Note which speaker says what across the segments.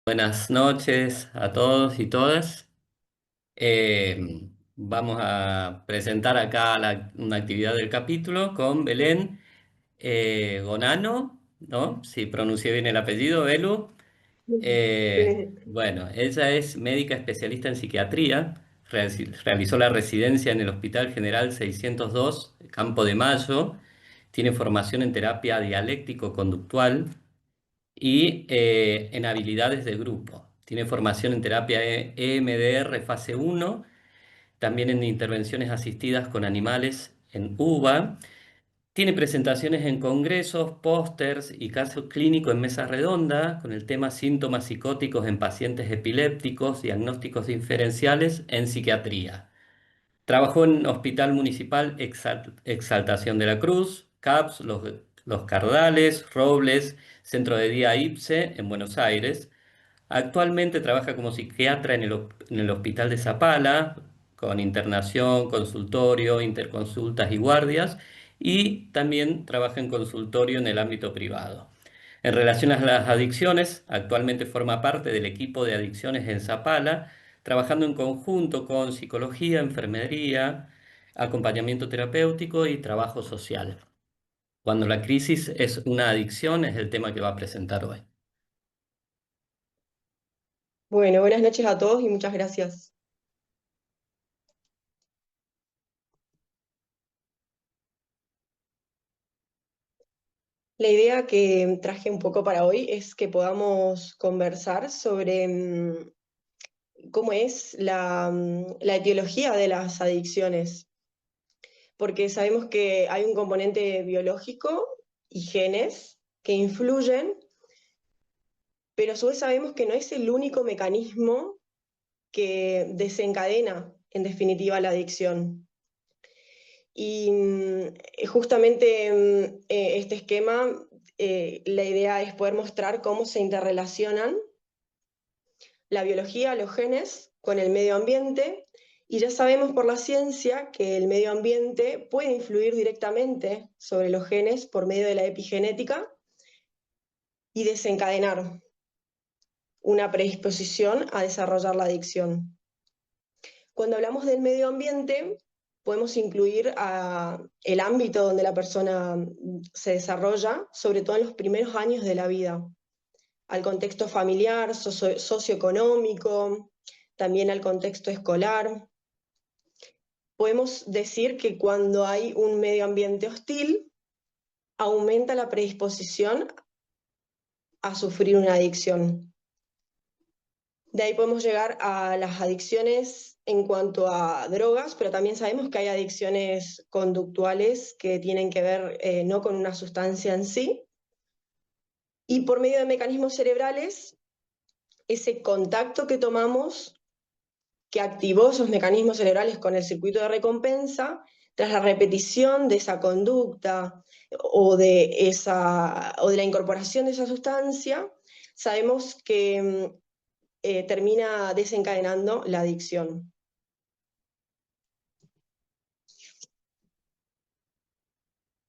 Speaker 1: Buenas noches a todos y todas. Vamos a presentar acá una actividad del capítulo con Belén Gonano, ¿no? Si pronuncié bien el apellido, Belu.
Speaker 2: Sí.
Speaker 1: Bueno, ella es médica especialista en psiquiatría, realizó la residencia en el Hospital General 602, Campo de Mayo, tiene formación en terapia dialéctico-conductual y en habilidades de grupo. Tiene formación en terapia EMDR fase uno, también en intervenciones asistidas con animales en UVA. Tiene presentaciones en congresos, pósters y casos clínicos en mesa redonda con el tema síntomas psicóticos en pacientes epilépticos, diagnósticos diferenciales en psiquiatría. Trabajó en Hospital Municipal Exaltación de la Cruz, CAPS, Los Cardales, Robles, Centro de Día IPSE en Buenos Aires. Actualmente trabaja como psiquiatra en el Hospital de Zapala, con internación, consultorio, interconsultas y guardias, y también trabaja en consultorio en el ámbito privado. En relación a las adicciones, actualmente forma parte del equipo de adicciones en Zapala, trabajando en conjunto con psicología, enfermería, acompañamiento terapéutico y trabajo social. Cuando la crisis es una adicción es el tema que va a presentar hoy.
Speaker 2: Bueno, buenas noches a todos y muchas gracias. La idea que traje un poco para hoy es que podamos conversar sobre cómo es la etiología de las adicciones, porque sabemos que hay un componente biológico y genes que influyen, pero a su vez sabemos que no es el único mecanismo que desencadena, en definitiva, la adicción. Y justamente este esquema, la idea es poder mostrar cómo se interrelacionan la biología, los genes, con el medio ambiente. Y ya sabemos por la ciencia que el medio ambiente puede influir directamente sobre los genes por medio de la epigenética y desencadenar una predisposición a desarrollar la adicción. Cuando hablamos del medio ambiente, podemos incluir el ámbito donde la persona se desarrolla, sobre todo en los primeros años de la vida, al contexto familiar, socioeconómico, también al contexto escolar. Podemos decir que cuando hay un medio ambiente hostil, aumenta la predisposición a sufrir una adicción. De ahí podemos llegar a las adicciones en cuanto a drogas, pero también sabemos que hay adicciones conductuales que tienen que ver no con una sustancia en sí. Y por medio de mecanismos cerebrales, ese contacto que tomamos, que activó esos mecanismos cerebrales con el circuito de recompensa, tras la repetición de esa conducta o de la incorporación de esa sustancia, sabemos que termina desencadenando la adicción.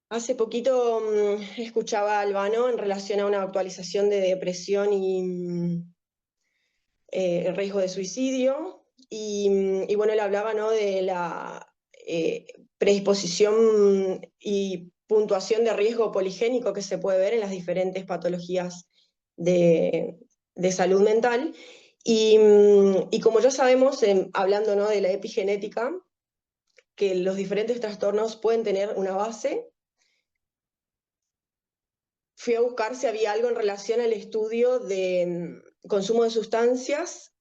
Speaker 2: Hace poquito escuchaba a Albano en relación a una actualización de depresión y riesgo de suicidio. Y bueno, él hablaba, ¿no?, de la eh, predisposición y puntuación de riesgo poligénico que se puede ver en las diferentes patologías de, de salud mental. Y como ya sabemos, hablando, ¿no?, de la epigenética, que los diferentes trastornos pueden tener una base. Fui a buscar si había algo en relación al estudio de consumo de sustancias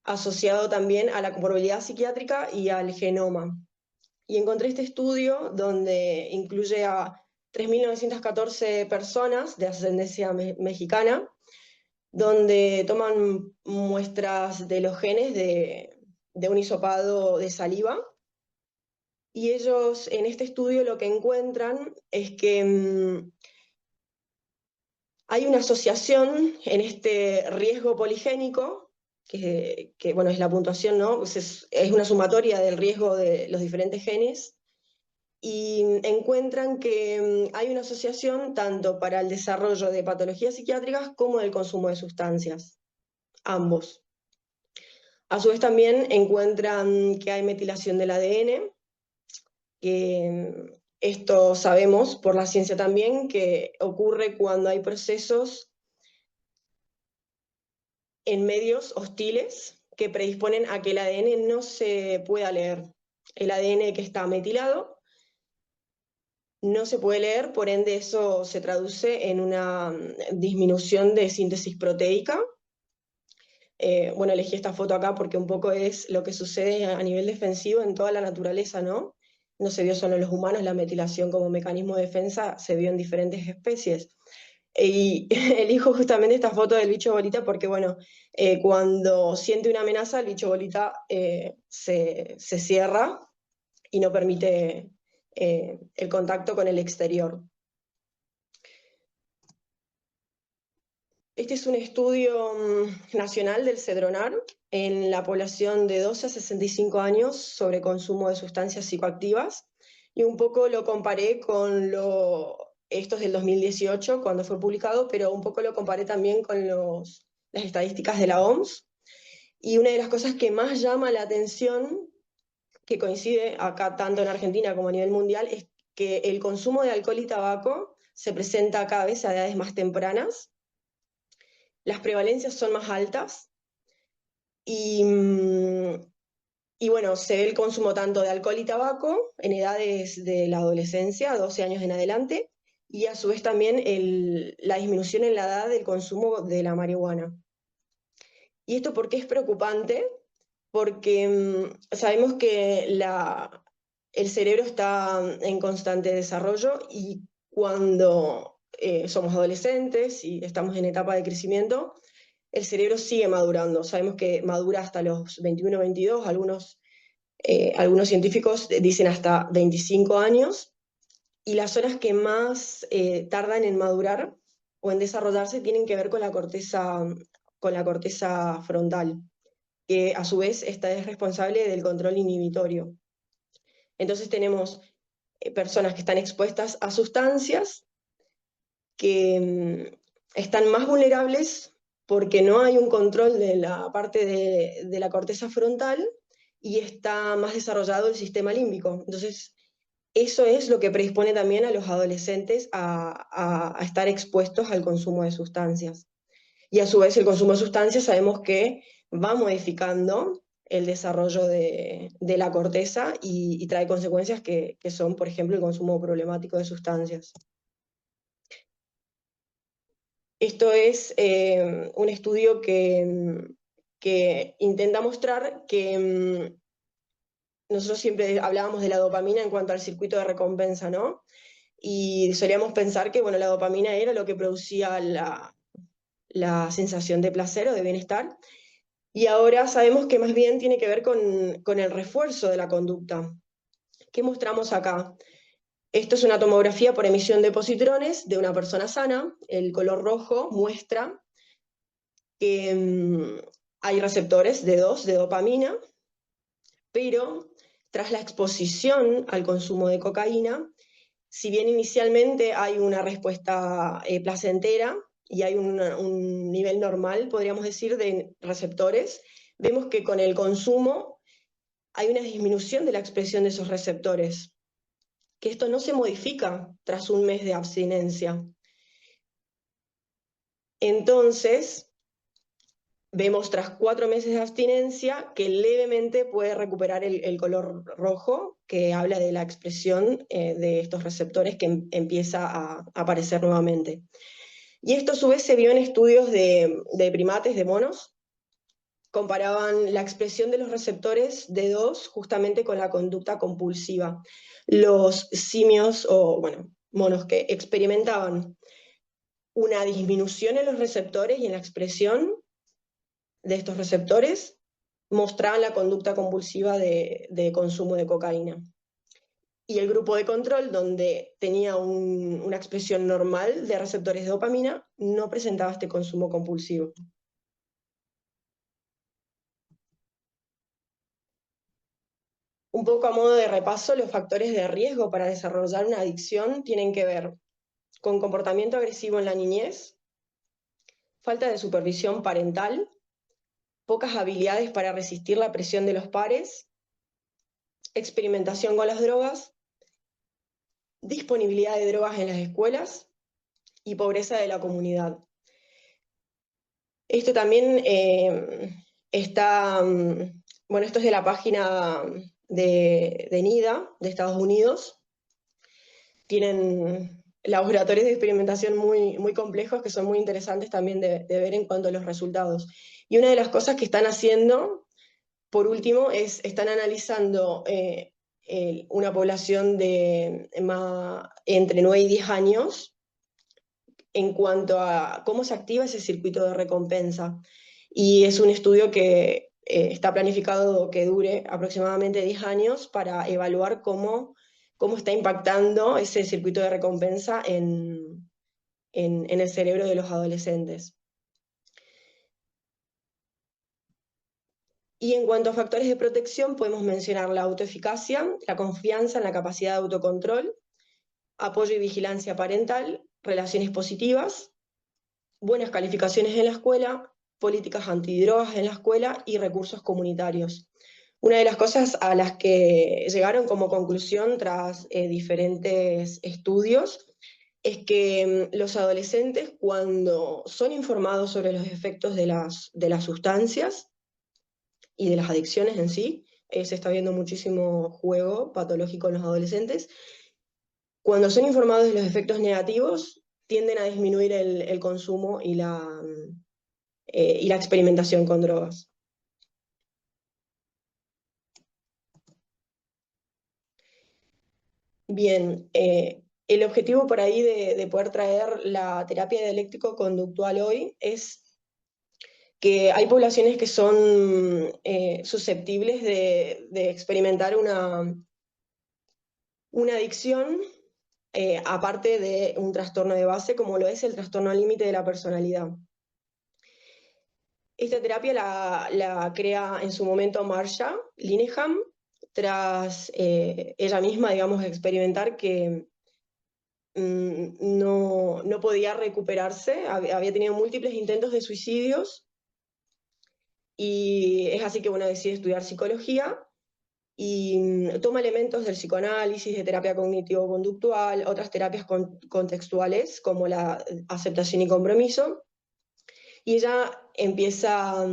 Speaker 2: asociado también a la comorbilidad psiquiátrica y al genoma. Y encontré este estudio donde incluye a 3.914 personas de ascendencia mexicana, donde toman muestras de los genes de un hisopado de saliva. Y ellos en este estudio lo que encuentran es que hay una asociación en este riesgo poligénico, bueno, es la puntuación, ¿no? Pues es una sumatoria del riesgo de los diferentes genes, y encuentran que hay una asociación tanto para el desarrollo de patologías psiquiátricas como del consumo de sustancias. ambos. A su vez también encuentran que hay metilación del ADN, que esto sabemos por la ciencia también, que ocurre cuando hay procesos en medios hostiles que predisponen a que el ADN no se pueda leer. El ADN que está metilado no se puede leer, por ende eso se traduce en una disminución de síntesis proteica. Bueno, elegí esta foto acá porque un poco es lo que sucede a nivel defensivo en toda la naturaleza, ¿no? No se vio solo en los humanos, la metilación como mecanismo de defensa se vio en diferentes especies. Y elijo justamente esta foto del bicho bolita porque, bueno, cuando siente una amenaza, el bicho bolita se cierra y no permite el contacto con el exterior. Este es un estudio nacional del Cedronar en la población de 12 a 65 años sobre consumo de sustancias psicoactivas y un poco lo comparé con esto es del 2018 cuando fue publicado, pero un poco lo comparé también con las estadísticas de la OMS. Y una de las cosas que más llama la atención, que coincide acá tanto en Argentina como a nivel mundial, es que el consumo de alcohol y tabaco se presenta cada vez a edades más tempranas, las prevalencias son más altas y, y bueno, se ve el consumo tanto de alcohol y tabaco en edades de la adolescencia, 12 años en adelante, y a su vez también la disminución en la edad del consumo de la marihuana. ¿Y esto por qué es preocupante? Porque sabemos que el cerebro está en constante desarrollo y cuando somos adolescentes y estamos en etapa de crecimiento, el cerebro sigue madurando. Sabemos que madura hasta los 21, 22, algunos científicos dicen hasta 25 años, y las zonas que más tardan en madurar o en desarrollarse tienen que ver con la corteza frontal, que a su vez esta es responsable del control inhibitorio. Entonces tenemos personas que están expuestas a sustancias que están más vulnerables porque no hay un control de la parte de la corteza frontal y está más desarrollado el sistema límbico. Entonces, eso es lo que predispone también a los adolescentes a estar expuestos al consumo de sustancias. Y a su vez el consumo de sustancias sabemos que va modificando el desarrollo de la corteza y trae consecuencias que son, por ejemplo, el consumo problemático de sustancias. Esto es un estudio que intenta mostrar que nosotros siempre hablábamos de la dopamina en cuanto al circuito de recompensa, ¿no? Y solíamos pensar que, bueno, la dopamina era lo que producía la sensación de placer o de bienestar, y ahora sabemos que más bien tiene que ver con el refuerzo de la conducta. ¿Qué mostramos acá? Esto es una tomografía por emisión de positrones de una persona sana. El color rojo muestra que hay receptores D2 de dopamina, pero tras la exposición al consumo de cocaína, si bien inicialmente hay una respuesta placentera y hay un nivel normal, podríamos decir, de receptores, vemos que con el consumo hay una disminución de la expresión de esos receptores, que esto no se modifica tras un mes de abstinencia. Entonces, vemos tras 4 meses de abstinencia que levemente puede recuperar el color rojo, que habla de la expresión de estos receptores que empieza a aparecer nuevamente. Y esto a su vez se vio en estudios de primates, de monos, comparaban la expresión de los receptores D2 justamente con la conducta compulsiva. Los simios, o bueno, monos que experimentaban una disminución en los receptores y en la expresión de estos receptores, mostraban la conducta compulsiva de consumo de cocaína. Y el grupo de control, donde tenía una expresión normal de receptores de dopamina, no presentaba este consumo compulsivo. Un poco a modo de repaso, los factores de riesgo para desarrollar una adicción tienen que ver con comportamiento agresivo en la niñez, falta de supervisión parental, pocas habilidades para resistir la presión de los pares, experimentación con las drogas, disponibilidad de drogas en las escuelas y pobreza de la comunidad. Esto también está, bueno, esto es de la página de NIDA, de Estados Unidos. Tienen laboratorios de experimentación muy complejos que son muy interesantes también de ver en cuanto a los resultados. Y una de las cosas que están haciendo, por último, están analizando una población de entre 9 y 10 años en cuanto a cómo se activa ese circuito de recompensa. Y es un estudio que está planificado que dure aproximadamente 10 años para evaluar cómo está impactando ese circuito de recompensa en el cerebro de los adolescentes. Y en cuanto a factores de protección, podemos mencionar la autoeficacia, la confianza en la capacidad de autocontrol, apoyo y vigilancia parental, relaciones positivas, buenas calificaciones en la escuela, políticas antidrogas en la escuela y recursos comunitarios. Una de las cosas a las que llegaron como conclusión tras diferentes estudios es que los adolescentes, cuando son informados sobre los efectos de las sustancias y de las adicciones en sí, se está viendo muchísimo juego patológico en los adolescentes, cuando son informados de los efectos negativos, tienden a disminuir el consumo y la experimentación con drogas. Bien, el objetivo por ahí de poder traer la terapia dialéctico-conductual hoy es que hay poblaciones que son susceptibles de experimentar una adicción, aparte de un trastorno de base, como lo es el trastorno límite de la personalidad. Esta terapia la crea en su momento Marsha Linehan, tras ella misma, digamos, experimentar que no podía recuperarse, había tenido múltiples intentos de suicidios, y es así que, bueno, decide estudiar psicología y toma elementos del psicoanálisis, de terapia cognitivo-conductual, otras terapias contextuales como la aceptación y compromiso, y ella empieza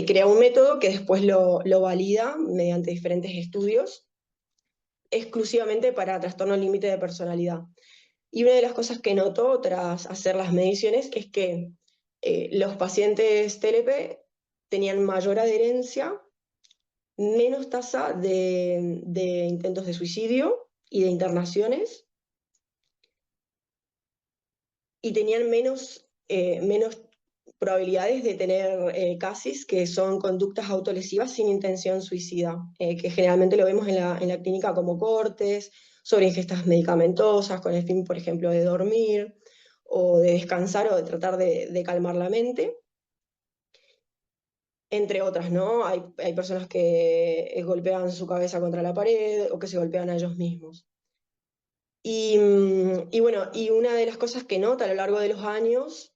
Speaker 2: crea un método que después lo valida mediante diferentes estudios, exclusivamente para trastorno límite de personalidad. Y una de las cosas que notó tras hacer las mediciones es que los pacientes TLP tenían mayor adherencia, menos tasa de intentos de suicidio y de internaciones, y tenían menos probabilidades de tener CASIS, que son conductas autolesivas sin intención suicida, que generalmente lo vemos en la clínica como cortes, sobre ingestas medicamentosas, con el fin, por ejemplo, de dormir, o de descansar, o de tratar de calmar la mente, entre otras, ¿no? Hay personas que golpean su cabeza contra la pared o que se golpean a ellos mismos. Y bueno, y una de las cosas que nota a lo largo de los años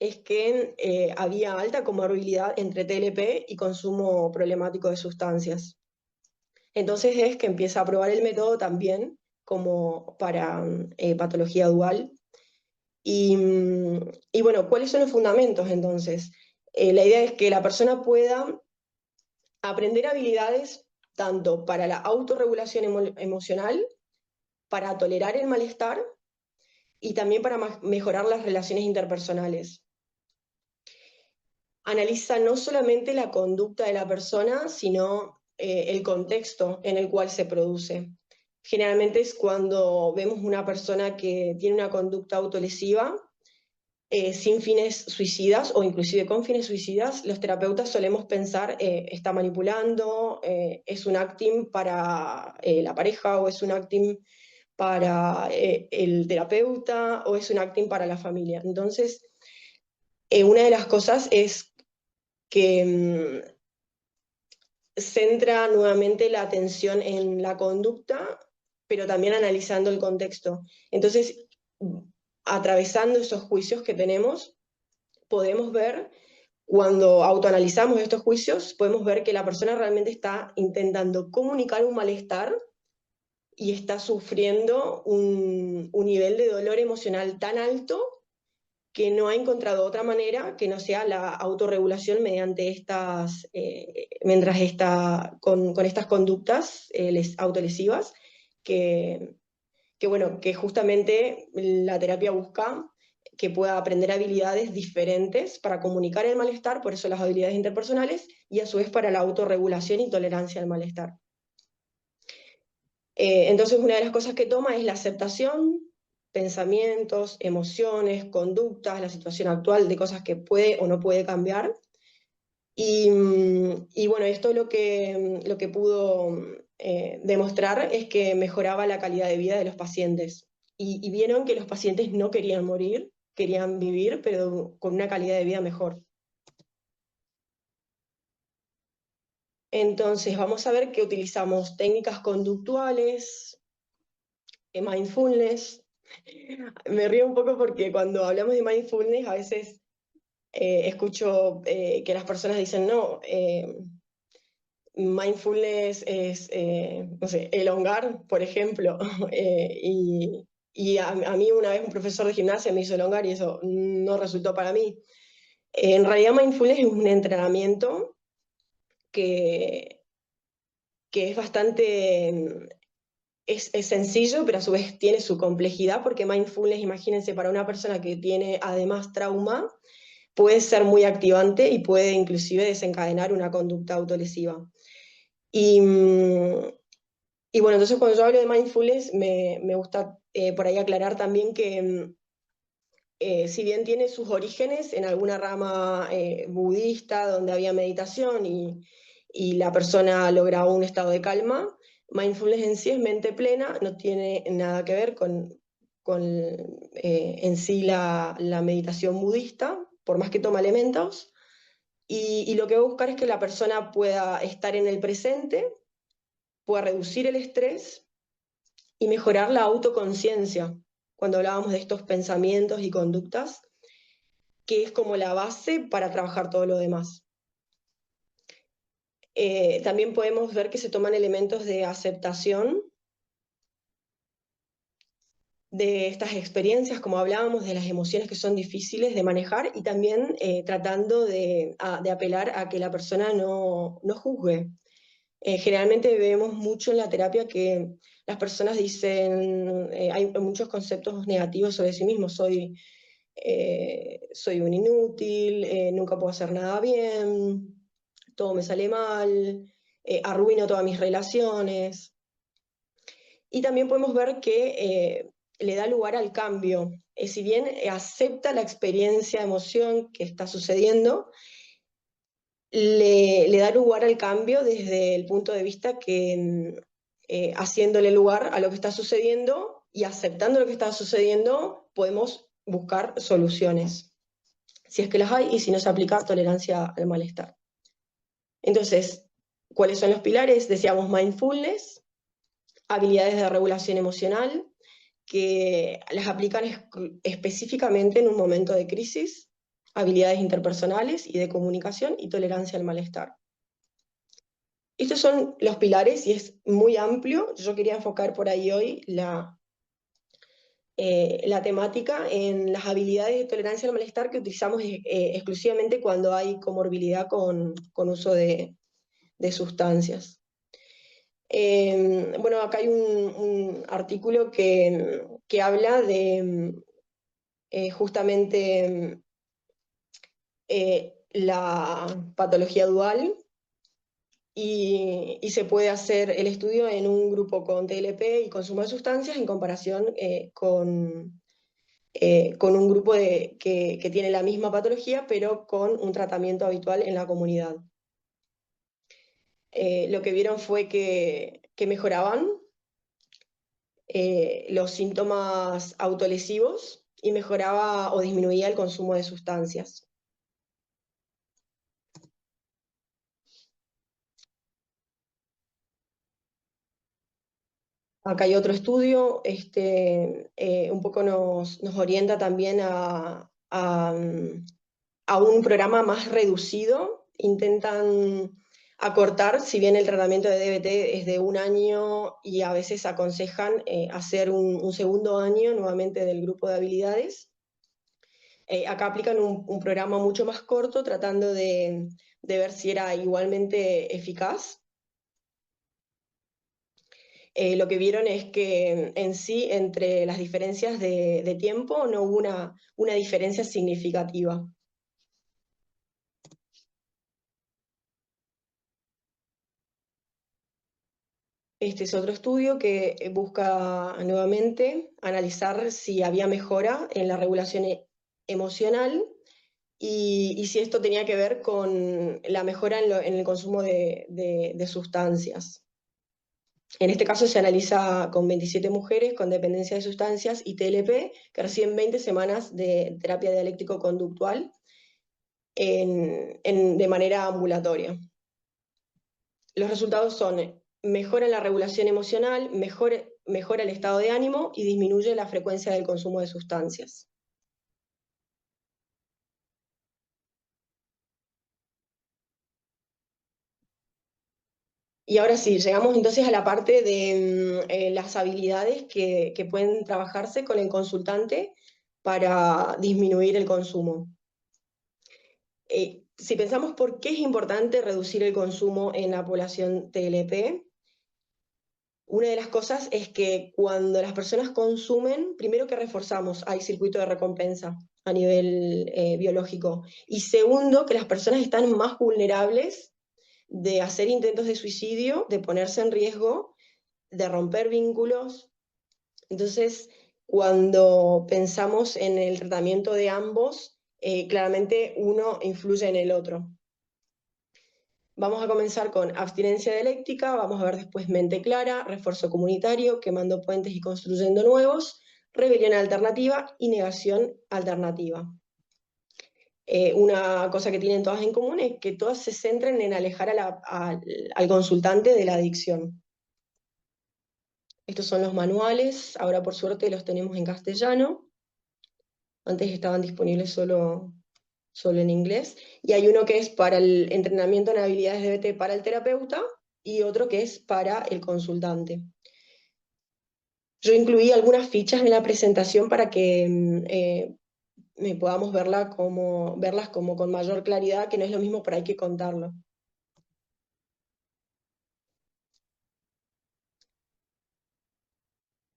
Speaker 2: es que había alta comorbilidad entre TLP y consumo problemático de sustancias. Entonces es que empieza a probar el método también como para patología dual. Y bueno, ¿cuáles son los fundamentos entonces? La idea es que la persona pueda aprender habilidades tanto para la autorregulación emocional, para tolerar el malestar y también para mejorar las relaciones interpersonales. Analiza no solamente la conducta de la persona, sino el contexto en el cual se produce. Generalmente es cuando vemos una persona que tiene una conducta autolesiva, sin fines suicidas o inclusive con fines suicidas, los terapeutas solemos pensar, está manipulando, es un acting para la pareja, o es un acting para el terapeuta, o es un acting para la familia. Entonces, una de las cosas es que centra nuevamente la atención en la conducta, pero también analizando el contexto. Entonces, atravesando esos juicios que tenemos, podemos ver Cuando autoanalizamos estos juicios, podemos ver que la persona realmente está intentando comunicar un malestar y está sufriendo un nivel de dolor emocional tan alto que no ha encontrado otra manera que no sea la autorregulación mediante mientras está con estas conductas autolesivas, que, bueno, que justamente la terapia busca que pueda aprender habilidades diferentes para comunicar el malestar, por eso las habilidades interpersonales, y a su vez para la autorregulación y tolerancia al malestar. Entonces, una de las cosas que toma es la aceptación, pensamientos, emociones, conductas, la situación actual de cosas que puede o no puede cambiar. Y bueno, esto lo que pudo demostrar es que mejoraba la calidad de vida de los pacientes. Y vieron que los pacientes no querían morir, querían vivir, pero con una calidad de vida mejor. Entonces, vamos a ver que utilizamos técnicas conductuales, mindfulness. Me río un poco porque cuando hablamos de mindfulness a veces escucho que las personas dicen, no, mindfulness es, no sé, elongar, por ejemplo. Y a mí una vez un profesor de gimnasia me hizo elongar y eso no resultó para mí. En realidad mindfulness es un entrenamiento que, que es bastante es sencillo, pero a su vez tiene su complejidad, porque mindfulness, imagínense, para una persona que tiene además trauma, puede ser muy activante y puede inclusive desencadenar una conducta autolesiva. Y, y bueno, entonces cuando yo hablo de mindfulness, me gusta por ahí aclarar también que si bien tiene sus orígenes en alguna rama budista donde había meditación y la persona lograba un estado de calma, mindfulness en sí es mente plena, no tiene nada que ver con en sí la meditación budista, por más que toma elementos, y lo que va a buscar es que la persona pueda estar en el presente, pueda reducir el estrés y mejorar la autoconciencia. Cuando hablábamos de estos pensamientos y conductas, que es como la base para trabajar todo lo demás. También podemos ver que se toman elementos de aceptación de estas experiencias, como hablábamos, de las emociones que son difíciles de manejar y también tratando de apelar a que la persona no juzgue. Generalmente vemos mucho en la terapia que las personas dicen, hay muchos conceptos negativos sobre sí mismos, soy un inútil, nunca puedo hacer nada bien, todo me sale mal, arruino todas mis relaciones. Y también podemos ver que le da lugar al cambio. Si bien acepta la experiencia, emoción que está sucediendo, le da lugar al cambio desde el punto de vista que haciéndole lugar a lo que está sucediendo y aceptando lo que está sucediendo, podemos buscar soluciones, si es que las hay y si no se aplica tolerancia al malestar. Entonces, ¿cuáles son los pilares? Decíamos mindfulness, habilidades de regulación emocional, que las aplican específicamente en un momento de crisis, habilidades interpersonales y de comunicación y tolerancia al malestar. Estos son los pilares y es muy amplio. Yo quería enfocar por ahí hoy la temática en las habilidades de tolerancia al malestar que utilizamos exclusivamente cuando hay comorbilidad con uso de sustancias. Bueno, acá hay un artículo que habla de justamente la patología dual y se puede hacer el estudio en un grupo con TLP y consumo de sustancias en comparación con un grupo que tiene la misma patología pero con un tratamiento habitual en la comunidad. Lo que vieron fue que mejoraban los síntomas autolesivos y mejoraba o disminuía el consumo de sustancias. Acá hay otro estudio, un poco nos orienta también a un programa más reducido, intentan acortar, si bien el tratamiento de DBT es de un año y a veces aconsejan hacer un segundo año nuevamente del grupo de habilidades. Acá aplican un programa mucho más corto tratando de ver si era igualmente eficaz. Lo que vieron es que en sí, entre las diferencias de tiempo, no hubo una diferencia significativa. Este es otro estudio que busca nuevamente analizar si había mejora en la regulación emocional y si esto tenía que ver con la mejora en el consumo de sustancias. En este caso se analiza con 27 mujeres con dependencia de sustancias y TLP que reciben 20 semanas de terapia dialéctico-conductual de manera ambulatoria. Los resultados son: mejora la regulación emocional, mejora el estado de ánimo y disminuye la frecuencia del consumo de sustancias. Y ahora sí, llegamos entonces a la parte de las habilidades que pueden trabajarse con el consultante para disminuir el consumo. Si pensamos por qué es importante reducir el consumo en la población TLP, una de las cosas es que cuando las personas consumen, primero que reforzamos, hay circuito de recompensa a nivel biológico. Y segundo, que las personas están más vulnerables de hacer intentos de suicidio, de ponerse en riesgo, de romper vínculos. Entonces, cuando pensamos en el tratamiento de ambos, claramente uno influye en el otro. Vamos a comenzar con abstinencia dialéctica, vamos a ver después mente clara, refuerzo comunitario, quemando puentes y construyendo nuevos, rebelión alternativa y negación alternativa. Una cosa que tienen todas en común es que todas se centran en alejar al consultante de la adicción. Estos son los manuales, ahora por suerte los tenemos en castellano, antes estaban disponibles solo en inglés, y hay uno que es para el entrenamiento en habilidades de DBT para el terapeuta y otro que es para el consultante. Yo incluí algunas fichas en la presentación para que podamos verlas como con mayor claridad, que no es lo mismo por ahí que contarlo.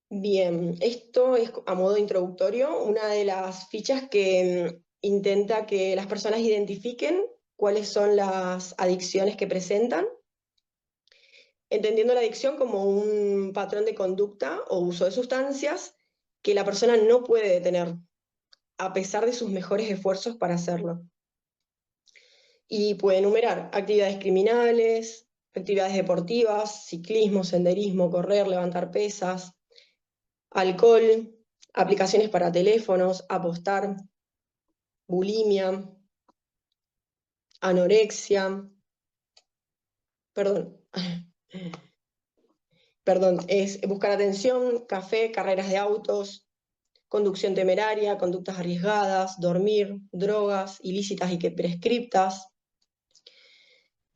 Speaker 2: Bien, esto es a modo introductorio, una de las fichas que intenta que las personas identifiquen cuáles son las adicciones que presentan, entendiendo la adicción como un patrón de conducta o uso de sustancias que la persona no puede detener, a pesar de sus mejores esfuerzos para hacerlo. Y puede enumerar actividades criminales, actividades deportivas, ciclismo, senderismo, correr, levantar pesas, alcohol, aplicaciones para teléfonos, apostar, bulimia, anorexia, perdón, perdón, es buscar atención, café, carreras de autos, conducción temeraria, conductas arriesgadas, dormir, drogas ilícitas y que prescriptas,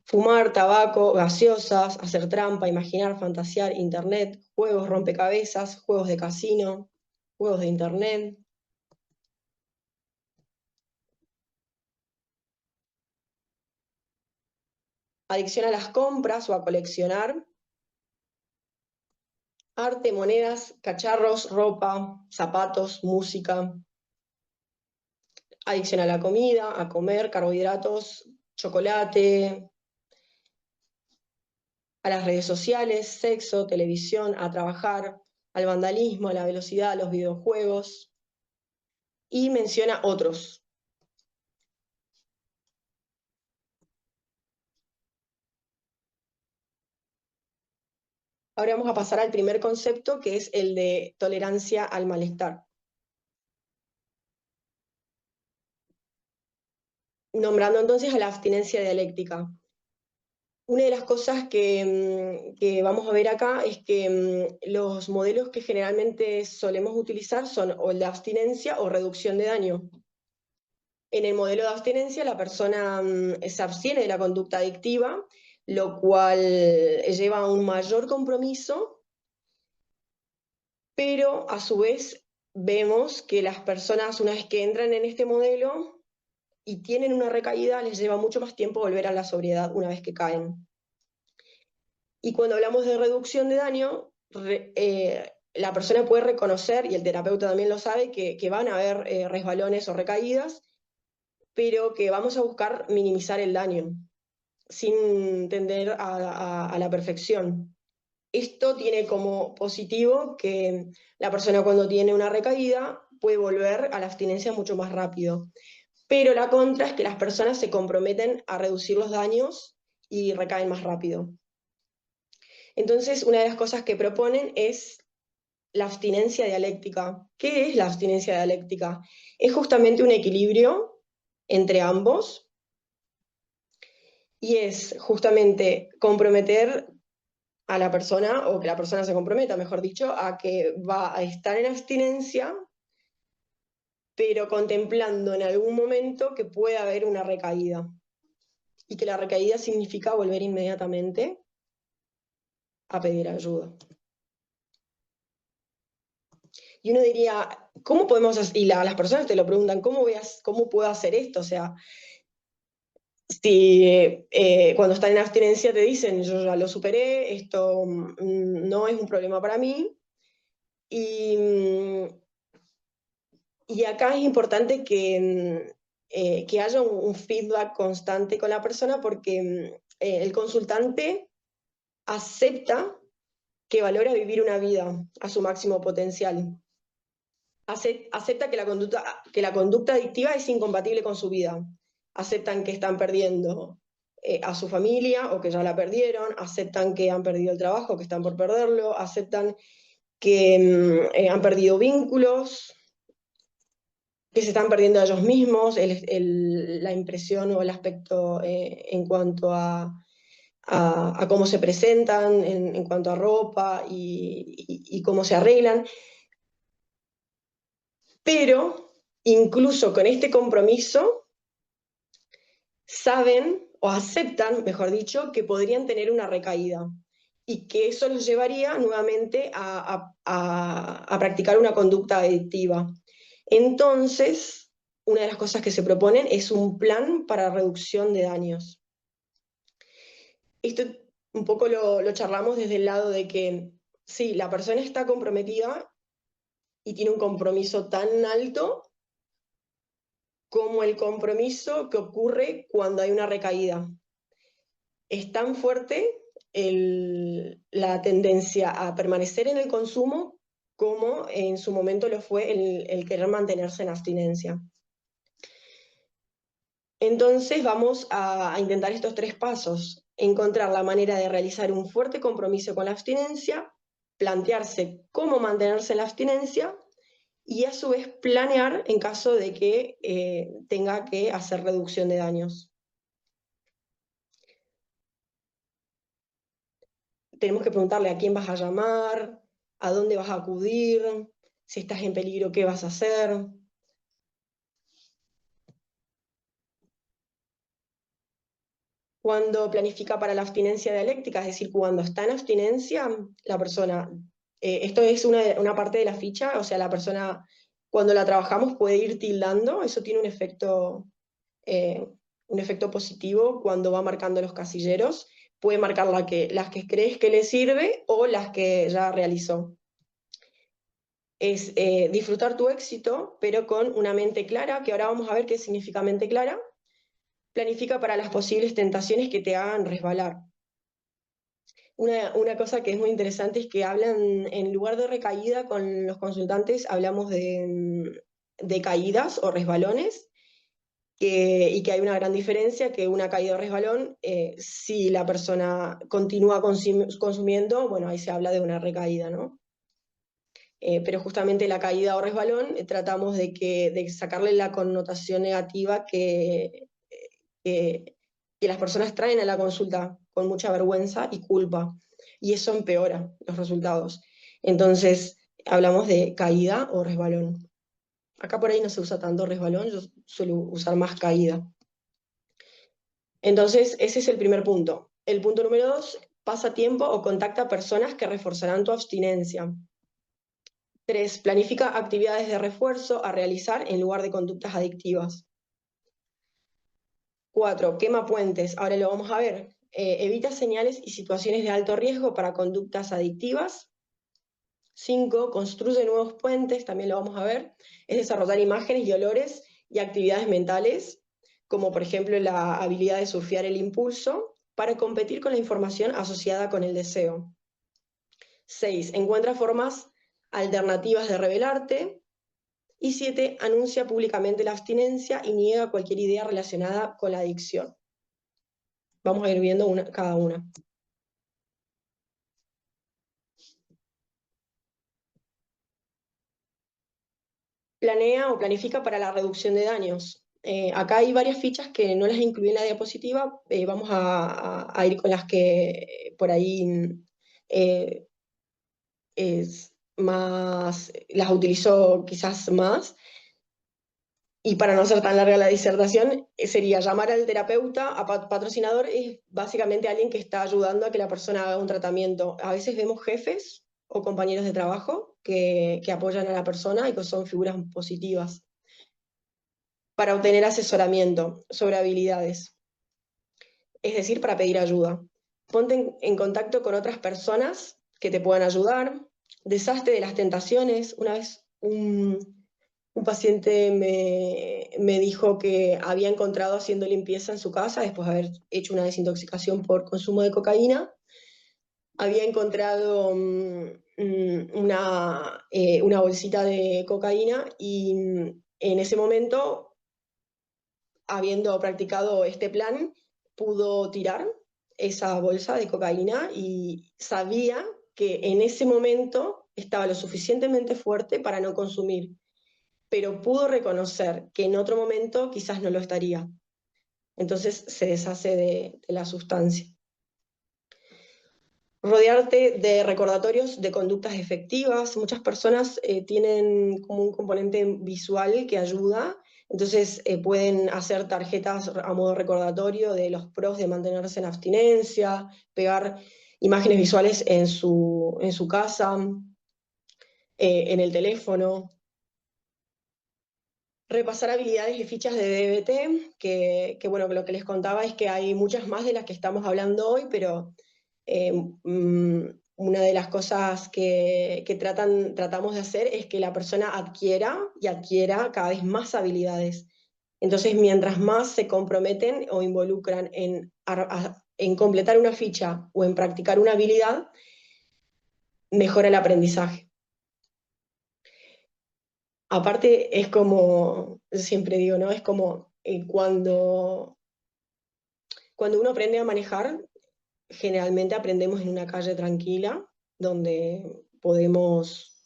Speaker 2: fumar, tabaco, gaseosas, hacer trampa, imaginar, fantasear, internet, juegos, rompecabezas, juegos de casino, juegos de internet. Adicción a las compras o a coleccionar. Arte, monedas, cacharros, ropa, zapatos, música. Adicción a la comida, a comer, carbohidratos, chocolate, a las redes sociales, sexo, televisión, a trabajar, al vandalismo, a la velocidad, a los videojuegos. Y menciona otros. Ahora vamos a pasar al primer concepto, que es el de tolerancia al malestar. Nombrando entonces a la abstinencia dialéctica. Una de las cosas que vamos a ver acá es que los modelos que generalmente solemos utilizar son o el de abstinencia o reducción de daño. En el modelo de abstinencia, la persona se abstiene de la conducta adictiva, lo cual lleva a un mayor compromiso, pero a su vez vemos que las personas, una vez que entran en este modelo y tienen una recaída, les lleva mucho más tiempo volver a la sobriedad una vez que caen. Y cuando hablamos de reducción de daño, la persona puede reconocer, y el terapeuta también lo sabe, que van a haber resbalones o recaídas, pero que vamos a buscar minimizar el daño, sin tender a la perfección. Esto tiene como positivo que la persona cuando tiene una recaída puede volver a la abstinencia mucho más rápido. Pero la contra es que las personas se comprometen a reducir los daños y recaen más rápido. Entonces, una de las cosas que proponen es la abstinencia dialéctica. ¿Qué es la abstinencia dialéctica? Es justamente un equilibrio entre ambos y es justamente comprometer a la persona, o que la persona se comprometa, mejor dicho, a que va a estar en abstinencia, pero contemplando en algún momento que puede haber una recaída y que la recaída significa volver inmediatamente a pedir ayuda. Y uno diría, ¿cómo podemos hacer? Y las personas te lo preguntan, ¿cómo puedo hacer esto? O sea, si cuando están en abstinencia te dicen, yo ya lo superé, esto no es un problema para mí, y, y acá es importante que haya un feedback constante con la persona porque el consultante acepta que valora vivir una vida a su máximo potencial. Acepta que la conducta adictiva es incompatible con su vida. Aceptan que están perdiendo a su familia o que ya la perdieron, aceptan que han perdido el trabajo, que están por perderlo, aceptan que han perdido vínculos, que se están perdiendo a ellos mismos, la impresión o el aspecto en cuanto a cómo se presentan, en cuanto a ropa y cómo se arreglan. Pero incluso con este compromiso, saben o aceptan, mejor dicho, que podrían tener una recaída y que eso los llevaría nuevamente a practicar una conducta adictiva. Entonces, una de las cosas que se proponen es un plan para reducción de daños. Esto un poco lo charlamos desde el lado de que sí, la persona está comprometida y tiene un compromiso tan alto como el compromiso que ocurre cuando hay una recaída. Es tan fuerte la tendencia a permanecer en el consumo como en su momento lo fue el querer mantenerse en abstinencia. Entonces vamos a intentar estos 3 pasos: encontrar la manera de realizar un fuerte compromiso con la abstinencia, plantearse cómo mantenerse en la abstinencia y a su vez planear en caso de que tenga que hacer reducción de daños. Tenemos que preguntarle a quién vas a llamar, a dónde vas a acudir, si estás en peligro, qué vas a hacer. Cuando planifica para la abstinencia dialéctica, es decir, cuando está en abstinencia, la persona, esto es una parte de la ficha, o sea, la persona cuando la trabajamos puede ir tildando, eso tiene eh, un efecto positivo cuando va marcando los casilleros, puede marcar las que crees que le sirve o las que ya realizó. Es disfrutar tu éxito, pero con una mente clara, que ahora vamos a ver qué significa mente clara. Planifica para las posibles tentaciones que te hagan resbalar. Una cosa que es muy interesante es que hablan, en lugar de recaída con los consultantes, hablamos de caídas o resbalones, y que hay una gran diferencia, que una caída o resbalón, si la persona continúa consumiendo, bueno, ahí se habla de una recaída, ¿no? Pero justamente la caída o resbalón tratamos de sacarle la connotación negativa que, que las personas traen a la consulta con mucha vergüenza y culpa, y eso empeora los resultados. Entonces, hablamos de caída o resbalón. Acá por ahí no se usa tanto resbalón, yo suelo usar más caída. Entonces, ese es el primer punto. El punto número 2, pasa tiempo o contacta personas que reforzarán tu abstinencia. 3, planifica actividades de refuerzo a realizar en lugar de conductas adictivas. 4, quema puentes. Ahora lo vamos a ver. Evita señales y situaciones de alto riesgo para conductas adictivas. 5, construye nuevos puentes, también lo vamos a ver. Es desarrollar imágenes y olores y actividades mentales, como por ejemplo la habilidad de surfear el impulso, para competir con la información asociada con el deseo. 6, encuentra formas alternativas de revelarte. Y 7, anuncia públicamente la abstinencia y niega cualquier idea relacionada con la adicción. Vamos a ir viendo cada una. Planea o planifica para la reducción de daños. Acá hay varias fichas que no las incluí en la diapositiva, vamos a ir con las que por ahí es más, las utilizo quizás más. Y para no ser tan larga la disertación, sería llamar al terapeuta, a patrocinador, es básicamente alguien que está ayudando a que la persona haga un tratamiento. A veces vemos jefes o compañeros de trabajo que apoyan a la persona y que son figuras positivas para obtener asesoramiento sobre habilidades, es decir, para pedir ayuda. Ponte en contacto con otras personas que te puedan ayudar, deshazte de las tentaciones. Una vez un paciente me dijo que había encontrado haciendo limpieza en su casa, después de haber hecho una desintoxicación por consumo de cocaína, había encontrado una bolsita de cocaína y en ese momento, habiendo practicado este plan, pudo tirar esa bolsa de cocaína y sabía que en ese momento estaba lo suficientemente fuerte para no consumir, pero pudo reconocer que en otro momento quizás no lo estaría. Entonces se deshace de la sustancia. Rodearte de recordatorios de conductas efectivas. Muchas personas tienen como un componente visual que ayuda, entonces pueden hacer tarjetas a modo recordatorio de los pros de mantenerse en abstinencia, pegar imágenes visuales en su casa, en el teléfono. Repasar habilidades y fichas de DBT, bueno, que lo que les contaba es que hay muchas más de las que estamos hablando hoy, pero una de las cosas que tratamos de hacer es que la persona adquiera y adquiera cada vez más habilidades. Entonces, mientras más se comprometen o involucran en completar una ficha o en practicar una habilidad, mejora el aprendizaje. Aparte, es como, siempre digo, ¿no? Es como cuando uno aprende a manejar, generalmente aprendemos en una calle tranquila, donde podemos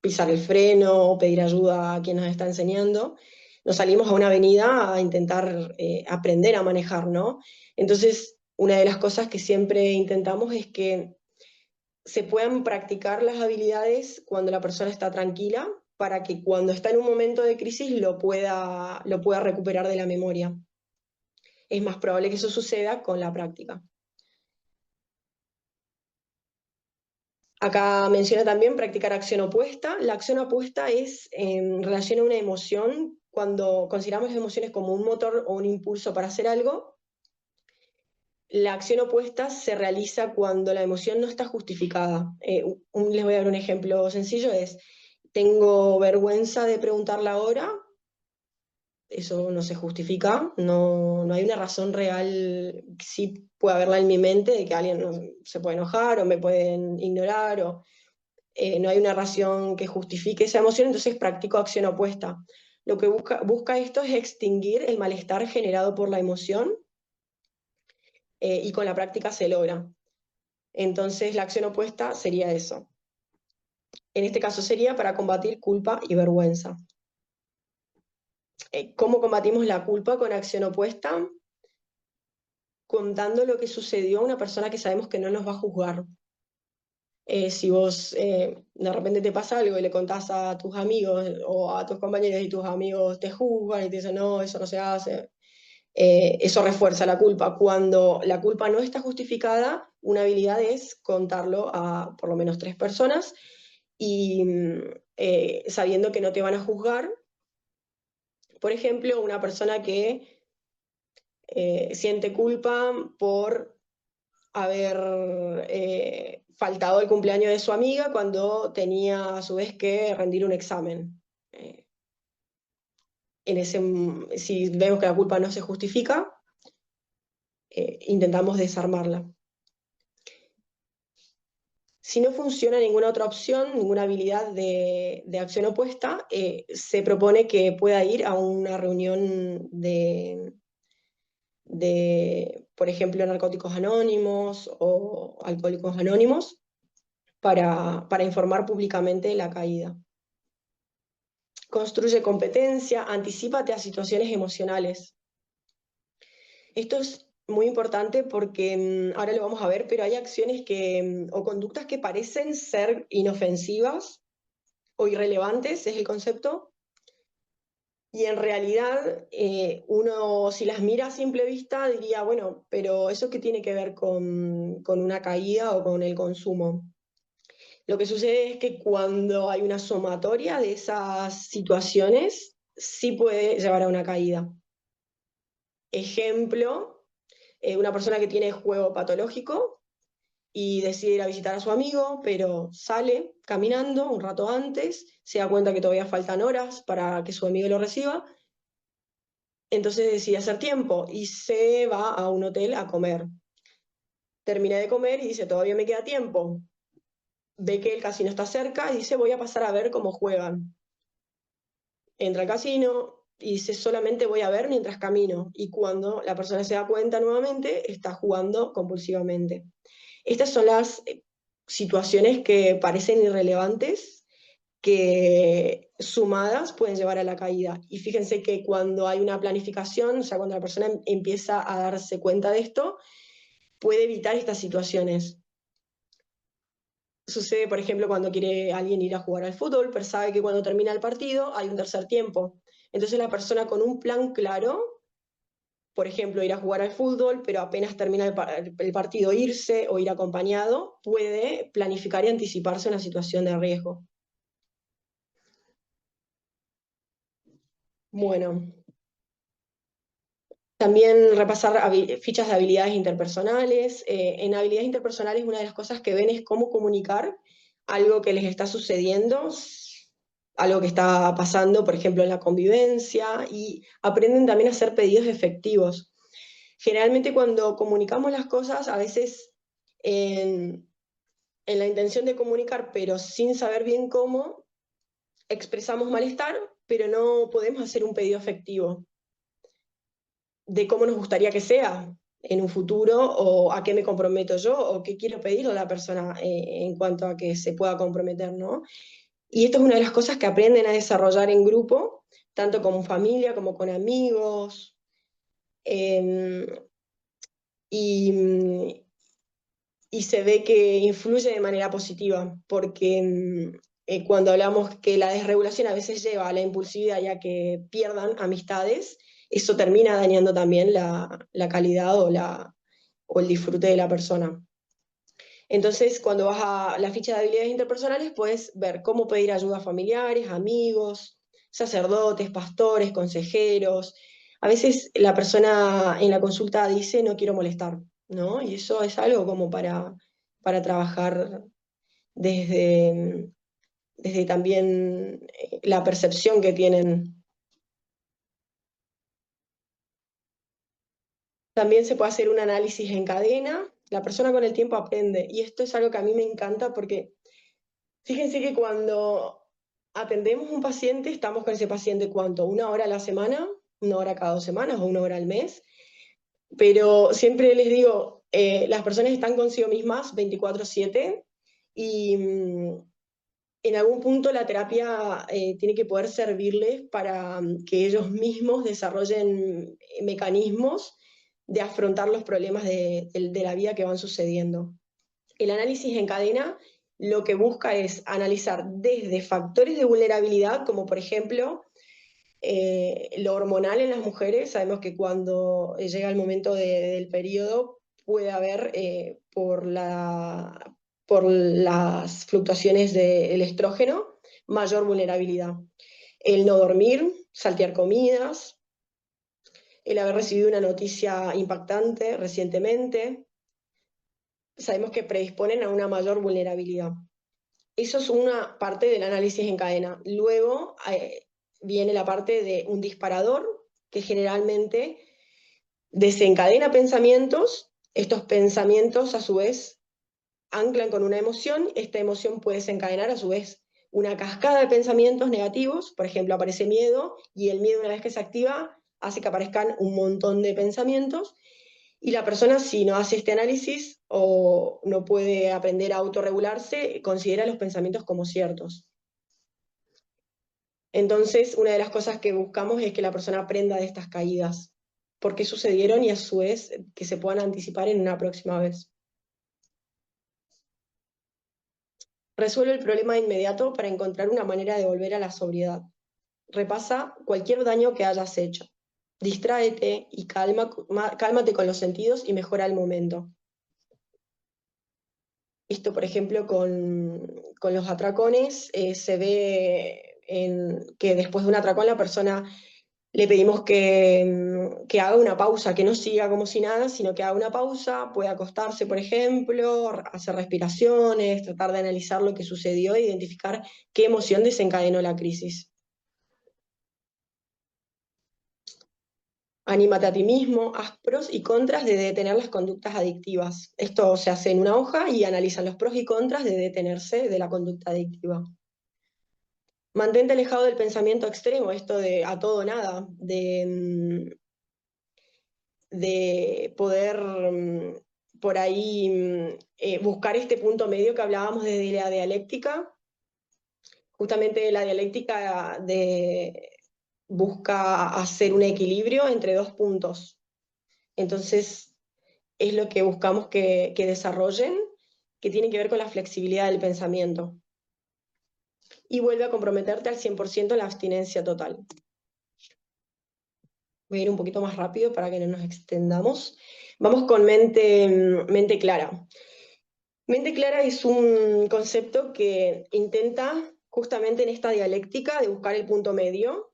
Speaker 2: pisar el freno o pedir ayuda a quien nos está enseñando. Nos salimos a una avenida a intentar aprender a manejar, ¿no? Entonces, una de las cosas que siempre intentamos es que se puedan practicar las habilidades cuando la persona está tranquila, para que cuando está en un momento de crisis lo pueda recuperar de la memoria. Es más probable que eso suceda con la práctica. Acá menciona también practicar acción opuesta. La acción opuesta es en relación a una emoción. Cuando consideramos las emociones como un motor o un impulso para hacer algo, la acción opuesta se realiza cuando la emoción no está justificada. Les voy a dar un ejemplo sencillo, es, tengo vergüenza de preguntar la hora, eso no se justifica, no hay una razón real, sí puede haberla en mi mente, de que alguien se puede enojar o me pueden ignorar, o no hay una razón que justifique esa emoción, entonces practico acción opuesta. Lo que busca esto es extinguir el malestar generado por la emoción, y con la práctica se logra. Entonces la acción opuesta sería eso. En este caso sería para combatir culpa y vergüenza. ¿Cómo combatimos la culpa con acción opuesta? Contando lo que sucedió a una persona que sabemos que no nos va a juzgar. Si vos de repente te pasa algo y le contás a tus amigos o a tus compañeros y tus amigos te juzgan y te dicen, no, eso no se hace, eso refuerza la culpa. Cuando la culpa no está justificada, una habilidad es contarlo a por lo menos 3 personas y sabiendo que no te van a juzgar. Por ejemplo, una persona que siente culpa por haber faltado el cumpleaños de su amiga cuando tenía a su vez que rendir un examen. Eh, si vemos que la culpa no se justifica, intentamos desarmarla. Si no funciona ninguna otra opción, ninguna habilidad de acción opuesta, se propone que pueda ir a una reunión por ejemplo, narcóticos anónimos o alcohólicos anónimos para informar públicamente la caída. Construye competencia, anticípate a situaciones emocionales. Esto es muy importante porque ahora lo vamos a ver, pero hay acciones o conductas que parecen ser inofensivas o irrelevantes, es el concepto, y en realidad uno si las mira a simple vista diría, bueno, pero ¿eso qué tiene que ver con una caída o con el consumo? Lo que sucede es que cuando hay una sumatoria de esas situaciones, sí puede llevar a una caída. Ejemplo, una persona que tiene juego patológico y decide ir a visitar a su amigo, pero sale caminando un rato antes, se da cuenta que todavía faltan horas para que su amigo lo reciba, entonces decide hacer tiempo y se va a un hotel a comer. Termina de comer y dice, todavía me queda tiempo. Ve que el casino está cerca y dice, voy a pasar a ver cómo juegan. Entra al casino y dice, solamente voy a ver mientras camino. Y cuando la persona se da cuenta nuevamente, está jugando compulsivamente. Estas son las situaciones que parecen irrelevantes, que sumadas pueden llevar a la caída. Y fíjense que cuando hay una planificación, o sea, cuando la persona empieza a darse cuenta de esto, puede evitar estas situaciones. Sucede, por ejemplo, cuando quiere alguien ir a jugar al fútbol, pero sabe que cuando termina el partido hay un tercer tiempo. Entonces la persona con un plan claro, por ejemplo, ir a jugar al fútbol, pero apenas termina el partido irse o ir acompañado, puede planificar y anticiparse a una situación de riesgo. Bueno, también repasar fichas de habilidades interpersonales. En habilidades interpersonales una de las cosas que ven es cómo comunicar algo que les está sucediendo, algo que está pasando, por ejemplo, en la convivencia, y aprenden también a hacer pedidos efectivos. Generalmente cuando comunicamos las cosas, a veces en, en la intención de comunicar, pero sin saber bien cómo, expresamos malestar, pero no podemos hacer un pedido efectivo de cómo nos gustaría que sea en un futuro o a qué me comprometo yo o qué quiero pedirle a la persona en cuanto a que se pueda comprometer, ¿no? Y esto es una de las cosas que aprenden a desarrollar en grupo, tanto con familia como con amigos. Eh, y, y se ve que influye de manera positiva, porque cuando hablamos que la desregulación a veces lleva a la impulsividad y a que pierdan amistades, eso termina dañando también la calidad o el disfrute de la persona. Entonces, cuando vas a la ficha de habilidades interpersonales, puedes ver cómo pedir ayuda a familiares, amigos, sacerdotes, pastores, consejeros. A veces la persona en la consulta dice no quiero molestar, ¿no? Y eso es algo como para trabajar desde, desde también la percepción que tienen. También se puede hacer un análisis en cadena. La persona con el tiempo aprende. Y esto es algo que a mí me encanta porque fíjense que cuando atendemos a un paciente, estamos con ese paciente ¿cuánto? ¿Una hora a la semana? ¿Una hora cada 2 semanas o una hora al mes? Pero siempre les digo, las personas están consigo mismas 24/7 y en algún punto la terapia tiene que poder servirles para que ellos mismos desarrollen mecanismos de afrontar los problemas de la vida que van sucediendo. El análisis en cadena lo que busca es analizar desde factores de vulnerabilidad, como por ejemplo lo hormonal en las mujeres. Sabemos que cuando llega el momento del periodo puede haber, por las fluctuaciones del estrógeno, mayor vulnerabilidad. El no dormir, saltear comidas, el haber recibido una noticia impactante recientemente, sabemos que predisponen a una mayor vulnerabilidad. Eso es una parte del análisis en cadena. Luego viene la parte de un disparador que generalmente desencadena pensamientos. Estos pensamientos a su vez anclan con una emoción. Esta emoción puede desencadenar a su vez una cascada de pensamientos negativos. Por ejemplo, aparece miedo y el miedo, una vez que se activa, hace que aparezcan un montón de pensamientos. Y la persona, si no hace este análisis o no puede aprender a autorregularse, considera los pensamientos como ciertos. Entonces, una de las cosas que buscamos es que la persona aprenda de estas caídas, por qué sucedieron y a su vez que se puedan anticipar en una próxima vez. Resuelve el problema de inmediato para encontrar una manera de volver a la sobriedad. Repasa cualquier daño que hayas hecho. Distráete y cálmate con los sentidos y mejora el momento. Esto, por ejemplo, con los atracones, se ve que después de un atracón la persona le pedimos que haga una pausa, que no siga como si nada, sino que haga una pausa, puede acostarse, por ejemplo, hacer respiraciones, tratar de analizar lo que sucedió e identificar qué emoción desencadenó la crisis. Anímate a ti mismo, haz pros y contras de detener las conductas adictivas. Esto se hace en una hoja y analizan los pros y contras de detenerse de la conducta adictiva. Mantente alejado del pensamiento extremo, esto de a todo o nada, de poder por ahí buscar este punto medio que hablábamos desde la dialéctica. Justamente la dialéctica busca hacer un equilibrio entre dos puntos. Entonces, es lo que buscamos que desarrollen, que tiene que ver con la flexibilidad del pensamiento. Y vuelve a comprometerte al 100% en la abstinencia total. Voy a ir un poquito más rápido para que no nos extendamos. Vamos con mente clara. Mente clara es un concepto que intenta justamente en esta dialéctica de buscar el punto medio,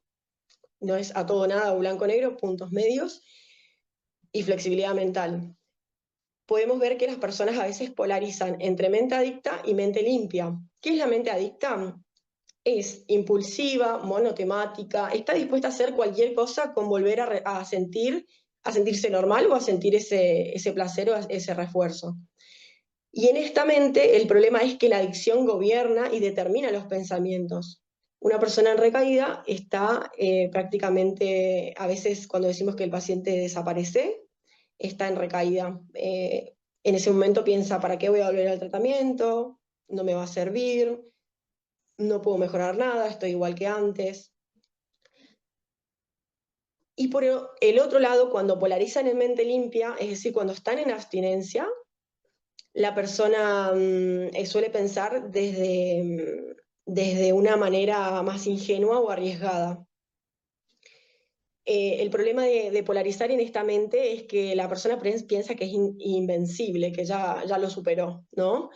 Speaker 2: no es a todo nada o blanco o negro, puntos medios y flexibilidad mental. Podemos ver que las personas a veces polarizan entre mente adicta y mente limpia. ¿Qué es la mente adicta? Es impulsiva, monotemática, está dispuesta a hacer cualquier cosa con volver a sentirse normal o a sentir ese placer o ese refuerzo. Y en esta mente el problema es que la adicción gobierna y determina los pensamientos. Una persona en recaída está prácticamente, a veces cuando decimos que el paciente desaparece, está en recaída. En ese momento piensa, ¿para qué voy a volver al tratamiento? No me va a servir, no puedo mejorar nada, estoy igual que antes. Y por el otro lado, cuando polarizan en mente limpia, es decir, cuando están en abstinencia, la persona suele pensar desde una manera más ingenua o arriesgada. El problema de polarizar en esta mente es que la persona piensa que es invencible, que ya lo superó, ¿no?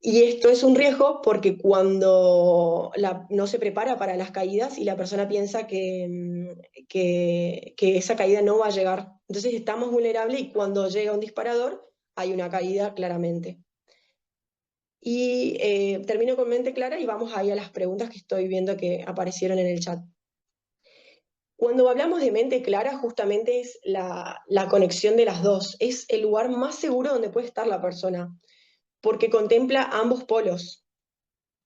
Speaker 2: Y esto es un riesgo porque cuando no se prepara para las caídas y la persona piensa que esa caída no va a llegar. Entonces está más vulnerable y cuando llega un disparador hay una caída claramente. Y termino con mente clara y vamos ahí a las preguntas que estoy viendo que aparecieron en el chat. Cuando hablamos de mente clara, justamente es la conexión de las dos. Es el lugar más seguro donde puede estar la persona, porque contempla ambos polos.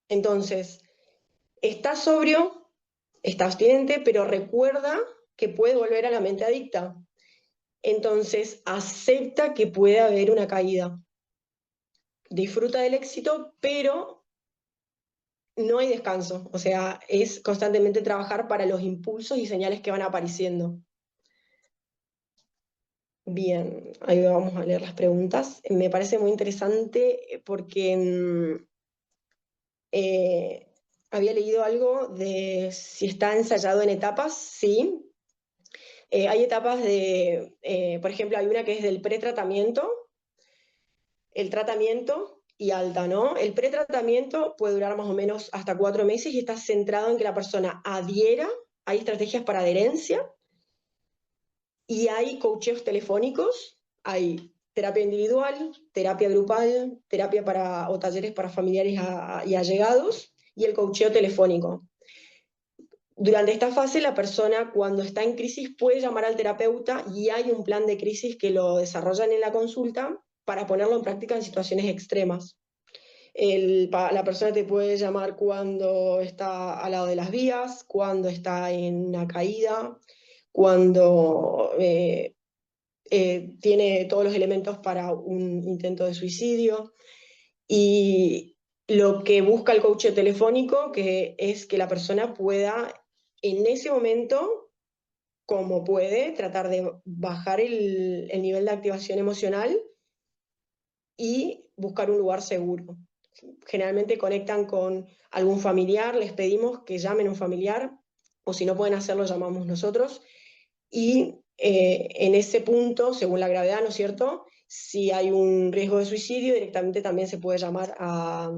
Speaker 2: Entonces, está sobrio, está abstinente, pero recuerda que puede volver a la mente adicta. Entonces, acepta que puede haber una caída. Disfruta del éxito, pero no hay descanso, o sea, es constantemente trabajar para los impulsos y señales que van apareciendo. Bien, ahí vamos a leer las preguntas. Me parece muy interesante porque Eh, Había leído algo de si está ensayado en etapas, sí. Hay etapas por ejemplo, hay una que es del pretratamiento, el tratamiento y alta, ¿no? El pretratamiento puede durar más o menos hasta 4 meses y está centrado en que la persona adhiera, hay estrategias para adherencia y hay coacheos telefónicos, hay terapia individual, terapia grupal, terapia para, o talleres para familiares y allegados, y el coacheo telefónico. Durante esta fase, la persona cuando está en crisis puede llamar al terapeuta y hay un plan de crisis que lo desarrollan en la consulta para ponerlo en práctica en situaciones extremas. La persona te puede llamar cuando está al lado de las vías, cuando está en una caída, cuando tiene todos los elementos para un intento de suicidio. Y lo que busca el coach telefónico que es que la persona pueda en ese momento, como puede, tratar de bajar el nivel de activación emocional y buscar un lugar seguro. Generalmente conectan con algún familiar, les pedimos que llamen a un familiar, o si no pueden hacerlo, llamamos nosotros. Y en ese punto, según la gravedad, ¿no es cierto? Si hay un riesgo de suicidio, directamente también se puede llamar a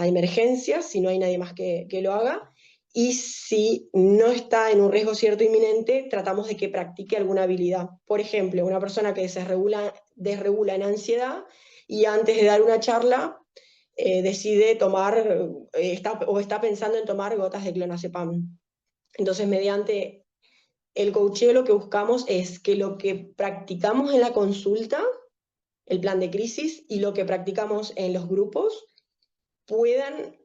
Speaker 2: emergencias, si no hay nadie más que lo haga. Y si no está en un riesgo cierto inminente, tratamos de que practique alguna habilidad. Por ejemplo, una persona que se desregula en ansiedad y antes de dar una charla decide tomar, está pensando en tomar gotas de clonazepam. Entonces, mediante el coacheo lo que buscamos es que lo que practicamos en la consulta, el plan de crisis, y lo que practicamos en los grupos, puedan,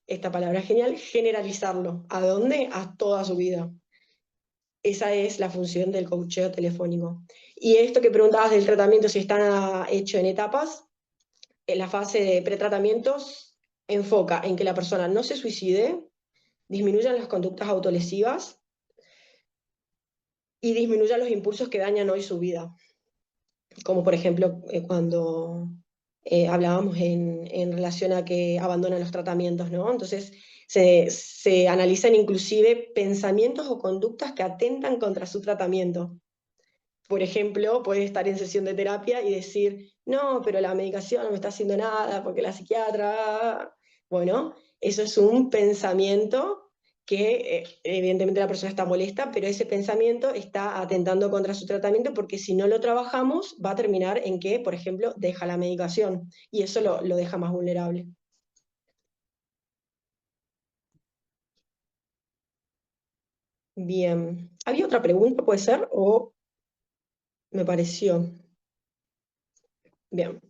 Speaker 2: esta palabra es genial, generalizarlo. ¿A dónde? A toda su vida. Esa es la función del coacheo telefónico. Y esto que preguntabas del tratamiento, si está hecho en etapas, en la fase de pretratamientos enfoca en que la persona no se suicide, disminuyan las conductas autolesivas y disminuyan los impulsos que dañan hoy su vida. Como por ejemplo cuando hablábamos en relación a que abandonan los tratamientos, ¿no? Entonces se analizan inclusive pensamientos o conductas que atentan contra su tratamiento. Por ejemplo, puede estar en sesión de terapia y decir, no, pero la medicación no me está haciendo nada porque la psiquiatra... Bueno, eso es un pensamiento que evidentemente la persona está molesta, pero ese pensamiento está atentando contra su tratamiento porque si no lo trabajamos va a terminar en que, por ejemplo, deja la medicación y eso lo deja más vulnerable. Bien. ¿Había otra pregunta, puede ser? ¿O me pareció? Bien.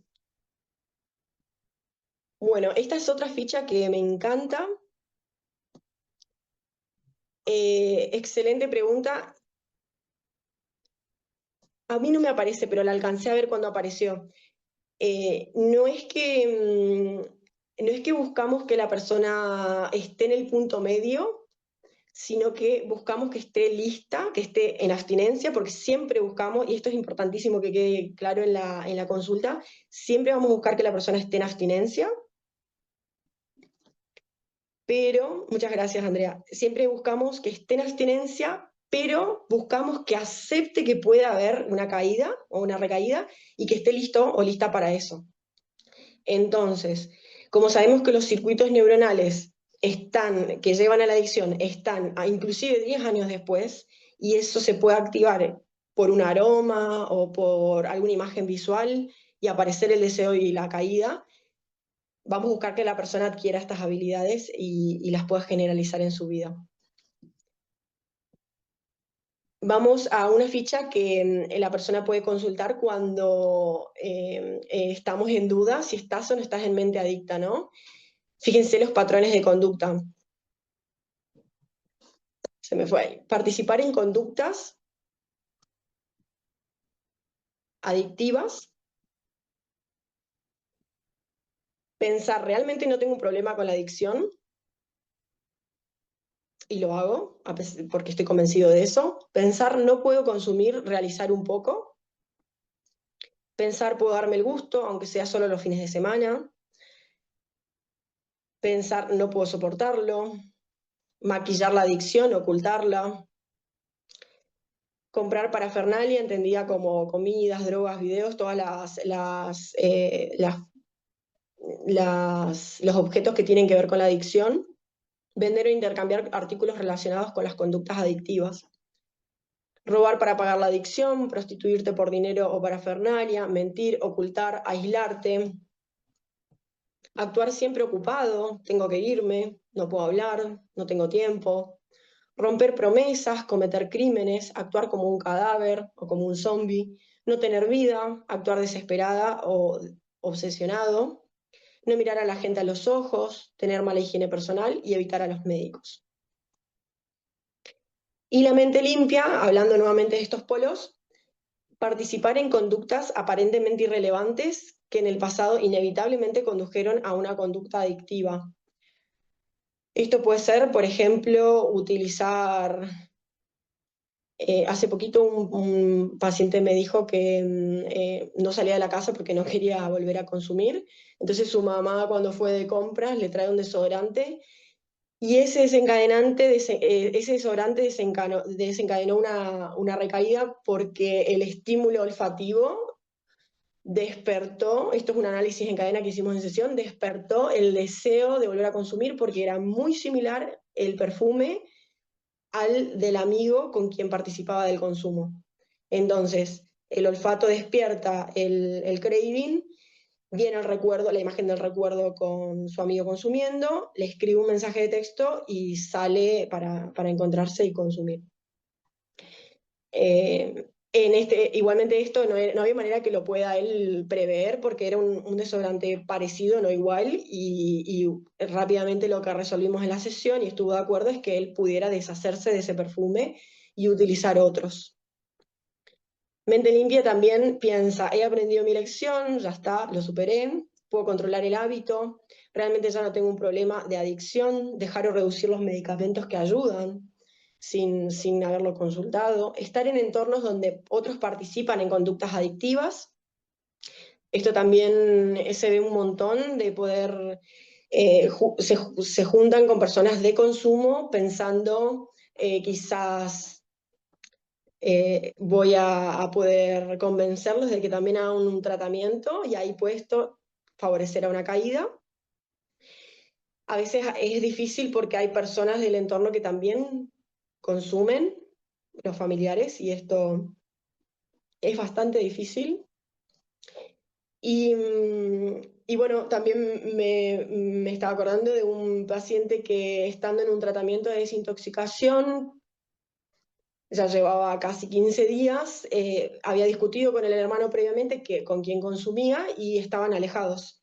Speaker 2: Bueno, esta es otra ficha que me encanta. Excelente pregunta. A mí no me aparece, pero la alcancé a ver cuando apareció. No es no es que buscamos que la persona esté en el punto medio, sino que buscamos que esté lista, que esté en abstinencia, porque siempre buscamos, y esto es importantísimo que quede claro en en la consulta, siempre vamos a buscar que la persona esté en abstinencia, pero, muchas gracias Andrea, siempre buscamos que esté en abstinencia, pero buscamos que acepte que pueda haber una caída o una recaída y que esté listo o lista para eso. Entonces, como sabemos que los circuitos neuronales que llevan a la adicción están inclusive 10 años después, y eso se puede activar por un aroma o por alguna imagen visual y aparecer el deseo y la caída, vamos a buscar que la persona adquiera estas habilidades y las pueda generalizar en su vida. Vamos a una ficha que la persona puede consultar cuando estamos en duda si estás o no estás en mente adicta, ¿no? Fíjense los patrones de conducta. Se me fue ahí. Participar en conductas adictivas. Pensar, ¿realmente no tengo un problema con la adicción? Y lo hago porque estoy convencido de eso. Pensar, no puedo consumir, realizar un poco. Pensar, puedo darme el gusto, aunque sea solo los fines de semana. pensar no puedo soportarlo, maquillar la adicción, ocultarla, comprar parafernalia, entendida como comidas, drogas, videos, todas los objetos que tienen que ver con la adicción, vender o intercambiar artículos relacionados con las conductas adictivas, robar para pagar la adicción, prostituirte por dinero o parafernalia, mentir, ocultar, aislarte, actuar siempre ocupado, tengo que irme, no puedo hablar, no tengo tiempo, romper promesas, cometer crímenes, actuar como un cadáver o como un zombie, no tener vida, actuar desesperada o obsesionado, no mirar a la gente a los ojos, tener mala higiene personal y evitar a los médicos. Y la mente limpia, hablando nuevamente de estos polos, participar en conductas aparentemente irrelevantes que en el pasado inevitablemente condujeron a una conducta adictiva. Esto puede ser, por ejemplo, utilizar. Hace poquito un paciente me dijo que no salía de la casa porque no quería volver a consumir. Entonces su mamá cuando fue de compras le trae un desodorante y ese desodorante desencadenó una recaída porque el estímulo olfativo despertó, esto es un análisis en cadena que hicimos en sesión, despertó el deseo de volver a consumir porque era muy similar el perfume al del amigo con quien participaba del consumo. Entonces, el olfato despierta el craving, viene el recuerdo, la imagen del recuerdo con su amigo consumiendo, le escribe un mensaje de texto y sale para encontrarse y consumir. Igualmente esto no había manera que lo pueda él prever porque era un desodorante parecido, no igual, y rápidamente lo que resolvimos en la sesión y estuvo de acuerdo es que él pudiera deshacerse de ese perfume y utilizar otros. Mente limpia también piensa, he aprendido mi lección, ya está, lo superé, puedo controlar el hábito, realmente ya no tengo un problema de adicción, dejar o reducir los medicamentos que ayudan sin haberlo consultado, estar en entornos donde otros participan en conductas adictivas. Esto también se ve un montón de poder, se juntan con personas de consumo pensando quizás voy a poder convencerlos de que también hagan un tratamiento y ahí puesto favorecer a una caída. A veces es difícil porque hay personas del entorno que también consumen, los familiares, y esto es bastante difícil. Y bueno, también me estaba acordando de un paciente que estando en un tratamiento de desintoxicación, ya llevaba casi 15 días, había discutido con el hermano previamente con quien consumía y estaban alejados.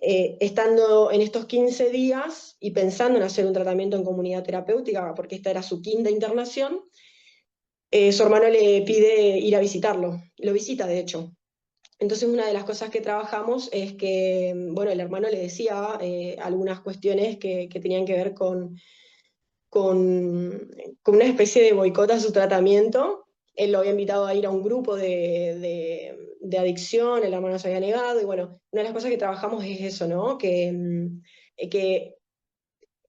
Speaker 2: Estando en estos 15 días y pensando en hacer un tratamiento en comunidad terapéutica, porque esta era su quinta internación, su hermano le pide ir a visitarlo. Lo visita, de hecho. Entonces, una de las cosas que trabajamos es que, bueno, el hermano le decía algunas cuestiones que tenían que ver con, con una especie de boicot a su tratamiento. Él lo había invitado a ir a un grupo de adicción, el hermano se había negado, y bueno, una de las cosas que trabajamos es eso, ¿no? Que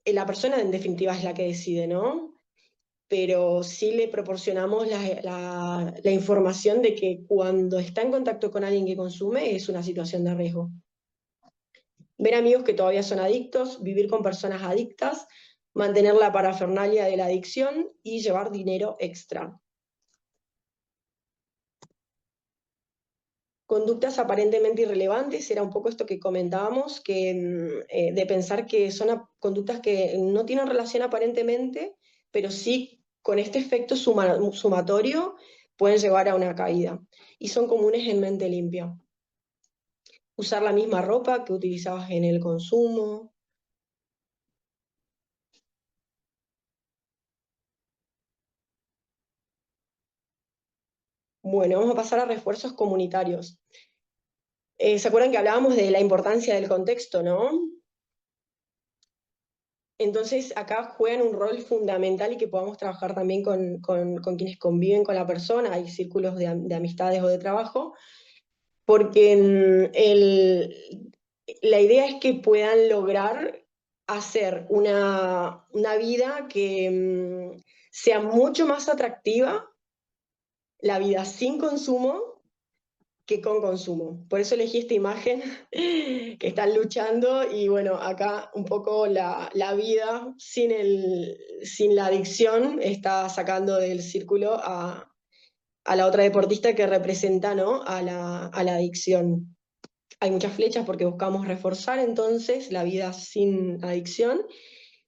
Speaker 2: la persona en definitiva es la que decide, ¿no? Pero sí le proporcionamos la información de que cuando está en contacto con alguien que consume es una situación de riesgo. Ver amigos que todavía son adictos, vivir con personas adictas, mantener la parafernalia de la adicción y llevar dinero extra. Conductas aparentemente irrelevantes, era un poco esto que comentábamos, de pensar que son conductas que no tienen relación aparentemente, pero sí con este efecto sumatorio pueden llevar a una caída. Y son comunes en mente limpia. Usar la misma ropa que utilizabas en el consumo. Bueno, vamos a pasar a refuerzos comunitarios. ¿Se acuerdan que hablábamos de la importancia del contexto, no? Entonces acá juegan un rol fundamental y que podamos trabajar también con quienes conviven con la persona, hay círculos de amistades o de trabajo, porque la idea es que puedan lograr hacer una vida que sea mucho más atractiva, la vida sin consumo que con consumo. Por eso elegí esta imagen que están luchando y bueno, acá un poco la vida sin la adicción está sacando del círculo a la otra deportista que representa, ¿no? a la adicción. Hay muchas flechas porque buscamos reforzar entonces la vida sin adicción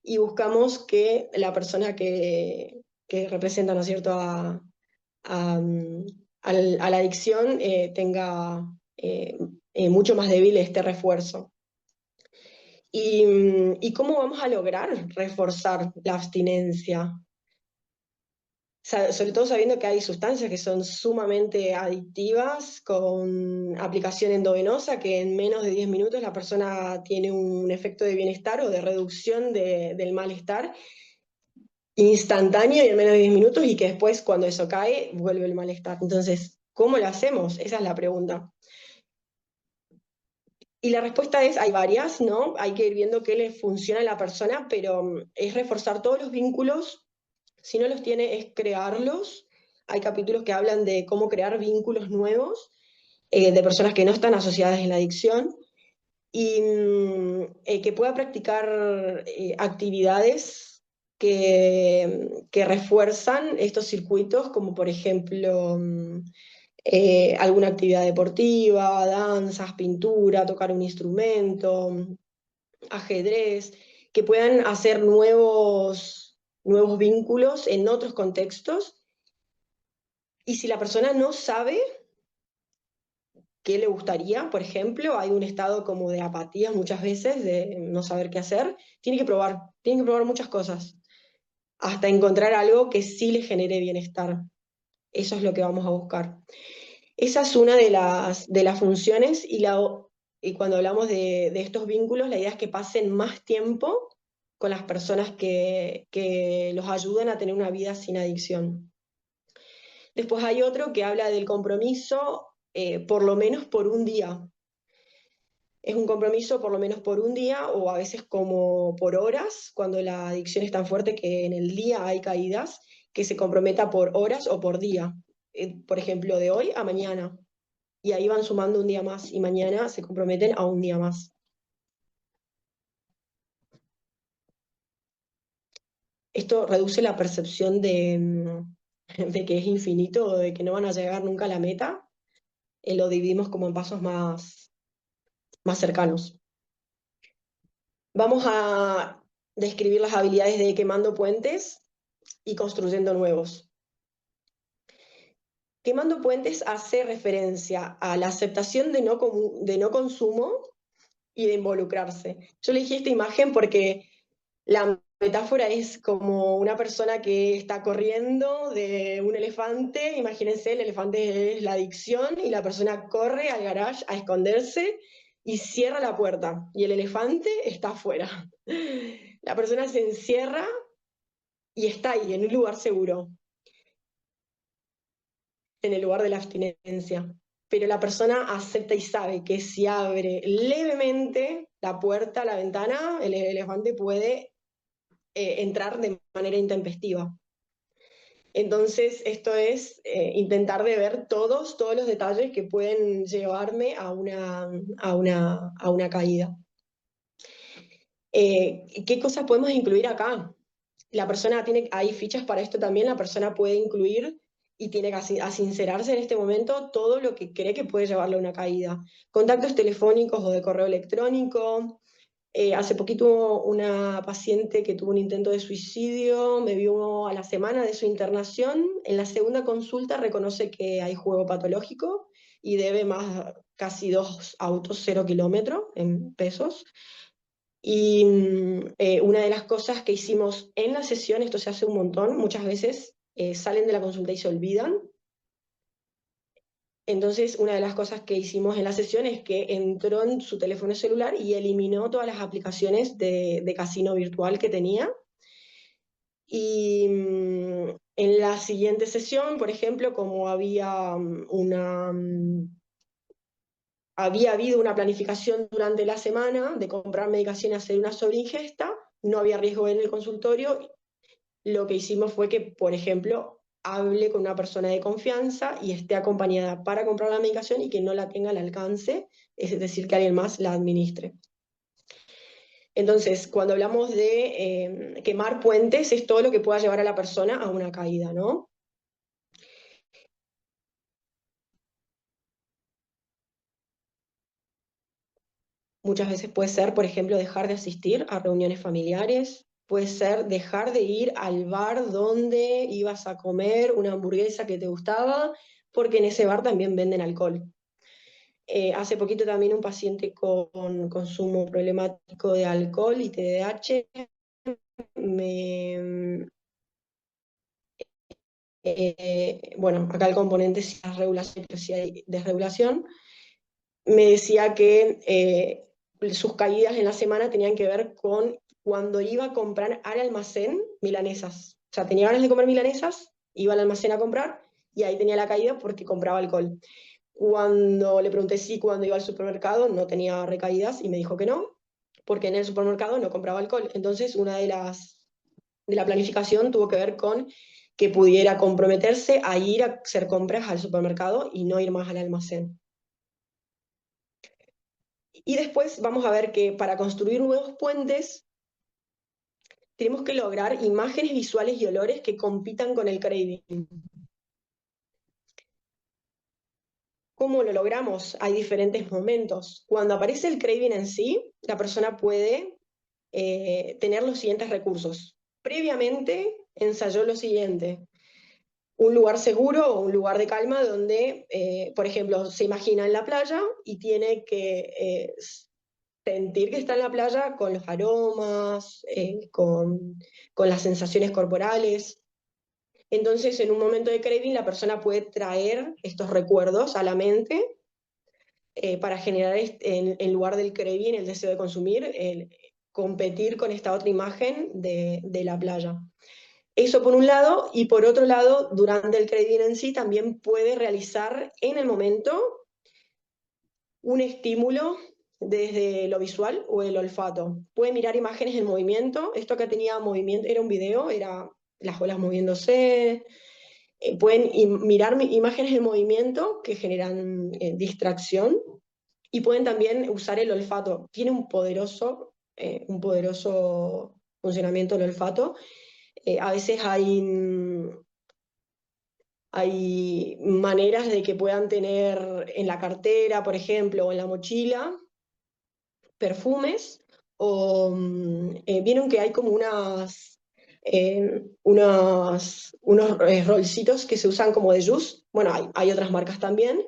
Speaker 2: y buscamos que la persona que representa, ¿no es cierto?, a, a la adicción tenga mucho más débil este refuerzo. ¿Y cómo vamos a lograr reforzar la abstinencia? Sobre todo sabiendo que hay sustancias que son sumamente adictivas, con aplicación endovenosa, que en menos de 10 minutos la persona tiene un efecto de bienestar o de reducción del malestar instantáneo y en menos de 10 minutos y que después cuando eso cae vuelve el malestar. Entonces, ¿cómo lo hacemos? Esa es la pregunta. Y la respuesta es, hay varias, ¿no? Hay que ir viendo qué le funciona a la persona, pero es reforzar todos los vínculos. Si no los tiene, es crearlos. Hay capítulos que hablan de cómo crear vínculos nuevos de personas que no están asociadas en la adicción y que pueda practicar actividades que refuerzan estos circuitos, como por ejemplo alguna actividad deportiva, danzas, pintura, tocar un instrumento, ajedrez, que puedan hacer nuevos vínculos en otros contextos. Y si la persona no sabe qué le gustaría, por ejemplo, hay un estado como de apatía muchas veces, de no saber qué hacer, tiene que probar muchas cosas, hasta encontrar algo que sí le genere bienestar. Eso es lo que vamos a buscar. Esa es una de las funciones y cuando hablamos de estos vínculos, la idea es que pasen más tiempo con las personas que los ayudan a tener una vida sin adicción. Después hay otro que habla del compromiso por lo menos por un día. Es un compromiso por lo menos por un día o a veces como por horas, cuando la adicción es tan fuerte que en el día hay caídas, que se comprometa por horas o por día. Por ejemplo, de hoy a mañana. Y ahí van sumando un día más y mañana se comprometen a un día más. Esto reduce la percepción de que es infinito o de que no van a llegar nunca a la meta. Lo dividimos como en pasos más cercanos. Vamos a describir las habilidades de quemando puentes y construyendo nuevos. Quemando puentes hace referencia a la aceptación de no consumo y de involucrarse. Yo elegí esta imagen porque la metáfora es como una persona que está corriendo de un elefante. Imagínense, el elefante es la adicción y la persona corre al garage a esconderse y cierra la puerta y el elefante está afuera. La persona se encierra y está ahí, en un lugar seguro, en el lugar de la abstinencia. Pero la persona acepta y sabe que si abre levemente la puerta, la ventana, el elefante puede entrar de manera intempestiva. Entonces, esto es intentar de ver todos los detalles que pueden llevarme a una caída. ¿Qué cosas podemos incluir acá? La persona tiene, hay fichas para esto también, la persona puede incluir y tiene que sincerarse en este momento todo lo que cree que puede llevarle a una caída. Contactos telefónicos o de correo electrónico. Hace poquito una paciente que tuvo un intento de suicidio, me vio a la semana de su internación. En la segunda consulta reconoce que hay juego patológico y debe más casi 2 autos 0 kilómetros en pesos. Y una de las cosas que hicimos en la sesión, esto se hace un montón, muchas veces salen de la consulta y se olvidan. Entonces, una de las cosas que hicimos en la sesión es que entró en su teléfono celular y eliminó todas las aplicaciones de casino virtual que tenía. Y en la siguiente sesión, por ejemplo, como había había habido una planificación durante la semana de comprar medicación y hacer una sobreingesta, no había riesgo en el consultorio. Lo que hicimos fue que, por ejemplo, hable con una persona de confianza y esté acompañada para comprar la medicación y que no la tenga al alcance, es decir, que alguien más la administre. Entonces, cuando hablamos de quemar puentes, es todo lo que pueda llevar a la persona a una caída, ¿no? Muchas veces puede ser, por ejemplo, dejar de asistir a reuniones familiares, puede ser dejar de ir al bar donde ibas a comer una hamburguesa que te gustaba, porque en ese bar también venden alcohol. Hace poquito también un paciente con consumo problemático de alcohol y TDAH me, bueno, acá el componente sí es regulación, pero sí hay desregulación, me decía que sus caídas en la semana tenían que ver con cuando iba a comprar al almacén milanesas. O sea, tenía ganas de comer milanesas, iba al almacén a comprar y ahí tenía la caída porque compraba alcohol. Cuando le pregunté si cuando iba al supermercado no tenía recaídas y me dijo que no, porque en el supermercado no compraba alcohol. Entonces, una de la planificación tuvo que ver con que pudiera comprometerse a ir a hacer compras al supermercado y no ir más al almacén. Y después vamos a ver que para construir nuevos puentes tenemos que lograr imágenes visuales y olores que compitan con el craving. ¿Cómo lo logramos? Hay diferentes momentos. Cuando aparece el craving en sí, la persona puede tener los siguientes recursos. Previamente ensayó lo siguiente: un lugar seguro o un lugar de calma donde, por ejemplo, se imagina en la playa y tiene que sentir que está en la playa con los aromas, con las sensaciones corporales. Entonces, en un momento de craving, la persona puede traer estos recuerdos a la mente para generar, en lugar del craving, el deseo de consumir, competir con esta otra imagen de la playa. Eso por un lado, y por otro lado, durante el craving en sí también puede realizar en el momento un estímulo desde lo visual o el olfato. Puede mirar imágenes en movimiento. Esto que tenía movimiento era un video, era las olas moviéndose. Pueden mirar imágenes en movimiento que generan distracción y pueden también usar el olfato. Tiene un poderoso funcionamiento el olfato. A veces hay maneras de que puedan tener en la cartera, por ejemplo, o en la mochila, perfumes, o vieron que hay como unos rolcitos que se usan como de juice. Bueno, hay otras marcas también,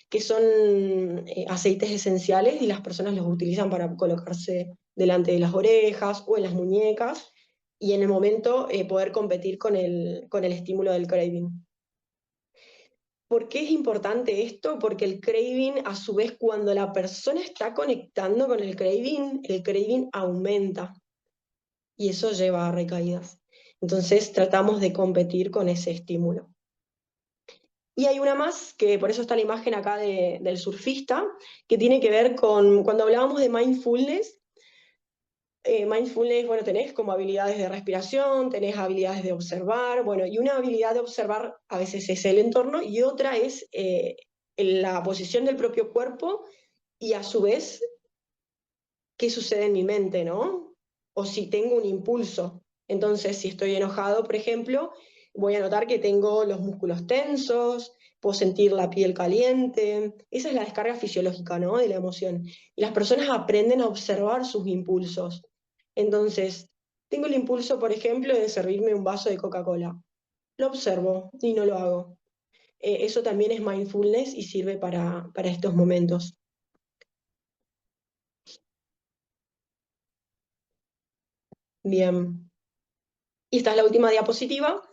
Speaker 2: que son aceites esenciales y las personas los utilizan para colocarse delante de las orejas o en las muñecas y en el momento poder competir con el estímulo del craving. ¿Por qué es importante esto? Porque el craving, a su vez, cuando la persona está conectando con el craving aumenta y eso lleva a recaídas. Entonces tratamos de competir con ese estímulo. Y hay una más, que por eso está la imagen acá del surfista, que tiene que ver con, cuando hablábamos de mindfulness, mindfulness, bueno, tenés como habilidades de respiración, tenés habilidades de observar, bueno, y una habilidad de observar a veces es el entorno y otra es la posición del propio cuerpo y a su vez qué sucede en mi mente, ¿no? O si tengo un impulso. Entonces, si estoy enojado, por ejemplo, voy a notar que tengo los músculos tensos, puedo sentir la piel caliente. Esa es la descarga fisiológica, ¿no? De la emoción. Y las personas aprenden a observar sus impulsos. Entonces, tengo el impulso, por ejemplo, de servirme un vaso de Coca-Cola. Lo observo y no lo hago. Eso también es mindfulness y sirve para estos momentos. Bien. Y esta es la última diapositiva.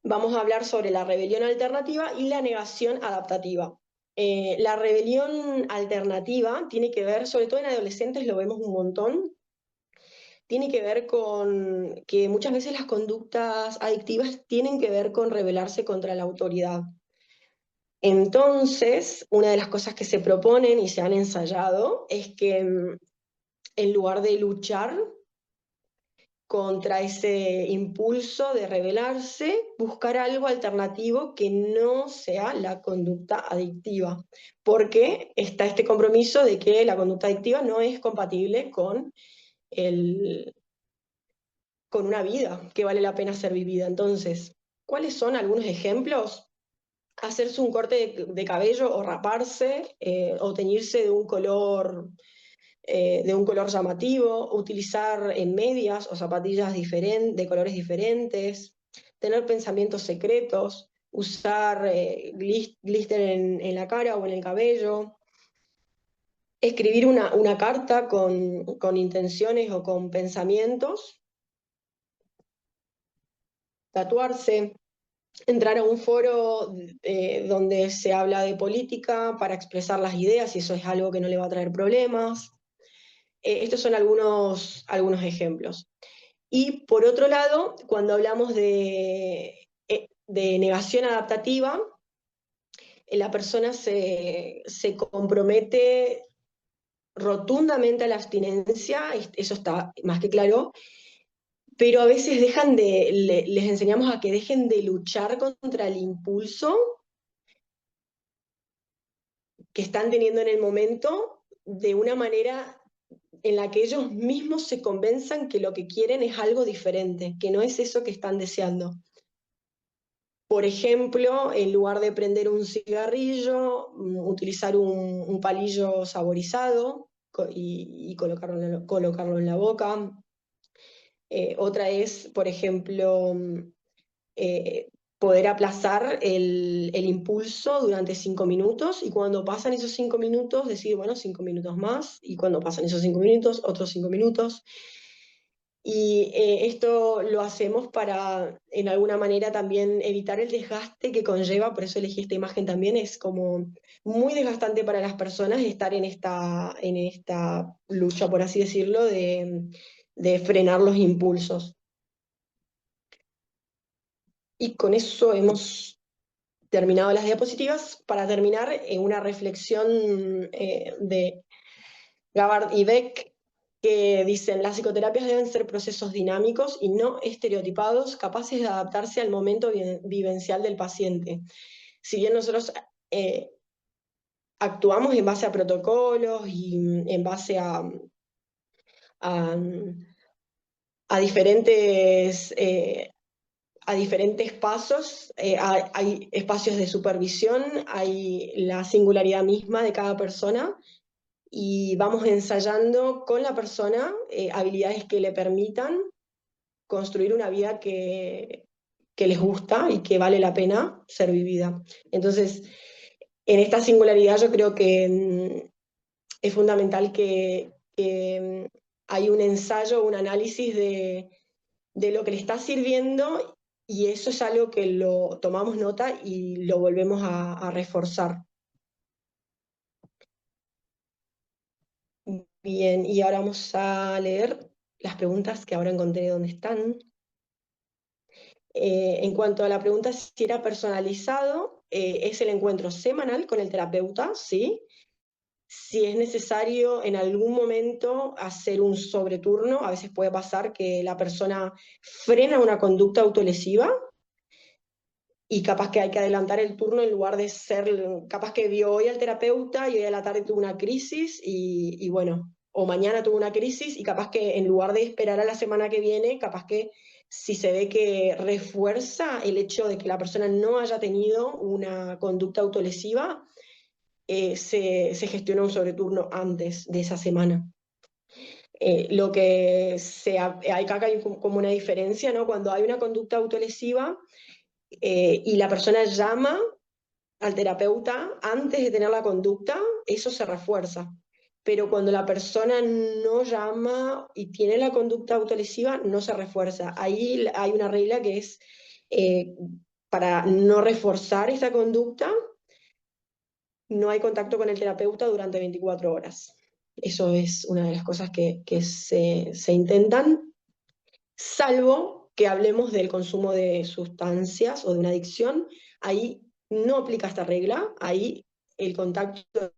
Speaker 2: Vamos a hablar sobre la rebelión alternativa y la negación adaptativa. La rebelión alternativa tiene que ver, sobre todo en adolescentes lo vemos un montón, tiene que ver con que muchas veces las conductas adictivas tienen que ver con rebelarse contra la autoridad. Entonces, una de las cosas que se proponen y se han ensayado es que en lugar de luchar contra ese impulso de rebelarse, buscar algo alternativo que no sea la conducta adictiva, porque está este compromiso de que la conducta adictiva no es compatible el, con una vida que vale la pena ser vivida. Entonces, ¿cuáles son algunos ejemplos? Hacerse un corte de cabello o raparse o teñirse de un color llamativo, utilizar medias o zapatillas de colores diferentes, tener pensamientos secretos, usar glister en la cara o en el cabello, escribir una carta con intenciones o con pensamientos, tatuarse, entrar a un foro donde se habla de política para expresar las ideas, y eso es algo que no le va a traer problemas. Estos son algunos ejemplos. Y por otro lado, cuando hablamos de negación adaptativa, la persona se compromete rotundamente a la abstinencia, eso está más que claro, pero a veces les enseñamos a que dejen de luchar contra el impulso que están teniendo en el momento de una manera en la que ellos mismos se convenzan que lo que quieren es algo diferente, que no es eso que están deseando. Por ejemplo, en lugar de prender un cigarrillo, utilizar un palillo saborizado y colocarlo en la boca. Otra es, por ejemplo, eh, poder aplazar el impulso durante 5 minutos, y cuando pasan esos 5 minutos decir, bueno, 5 minutos más, y cuando pasan esos 5 minutos, otros 5 minutos. Y esto lo hacemos para, en alguna manera, también evitar el desgaste que conlleva, por eso elegí esta imagen también, es como muy desgastante para las personas estar en esta lucha, por así decirlo, de frenar los impulsos. Y con eso hemos terminado las diapositivas. Para terminar, una reflexión de Gabard y Beck, que dicen: las psicoterapias deben ser procesos dinámicos y no estereotipados, capaces de adaptarse al momento vivencial del paciente. Si bien nosotros eh, actuamos en base a protocolos y en base a, a diferentes... a diferentes pasos, hay espacios de supervisión, hay la singularidad misma de cada persona, y vamos ensayando con la persona habilidades que le permitan construir una vida que les gusta y que vale la pena ser vivida. Entonces, en esta singularidad yo creo que es fundamental que hay un ensayo, un análisis de lo que le está sirviendo, y eso es algo que lo tomamos nota y lo volvemos a reforzar. Bien, y ahora vamos a leer las preguntas que ahora encontré dónde están. En cuanto a la pregunta si era personalizado, es el encuentro semanal con el terapeuta, ¿sí? Si es necesario en algún momento hacer un sobreturno, a veces puede pasar que la persona frena una conducta autolesiva y capaz que hay que adelantar el turno en lugar de capaz que vio hoy al terapeuta y hoy a la tarde tuvo una crisis y bueno, o mañana tuvo una crisis, y capaz que en lugar de esperar a la semana que viene, capaz que si se ve que refuerza el hecho de que la persona no haya tenido una conducta autolesiva, se gestiona un sobreturno antes de esa semana. Lo que acá hay como una diferencia, ¿no? Cuando hay una conducta autolesiva y la persona llama al terapeuta antes de tener la conducta, eso se refuerza. Pero cuando la persona no llama y tiene la conducta autolesiva, no se refuerza. Ahí hay una regla que es eh, para no reforzar esa conducta, no hay contacto con el terapeuta durante 24 horas. Eso es una de las cosas que se intentan, salvo que hablemos del consumo de sustancias o de una adicción. Ahí no aplica esta regla, ahí el contacto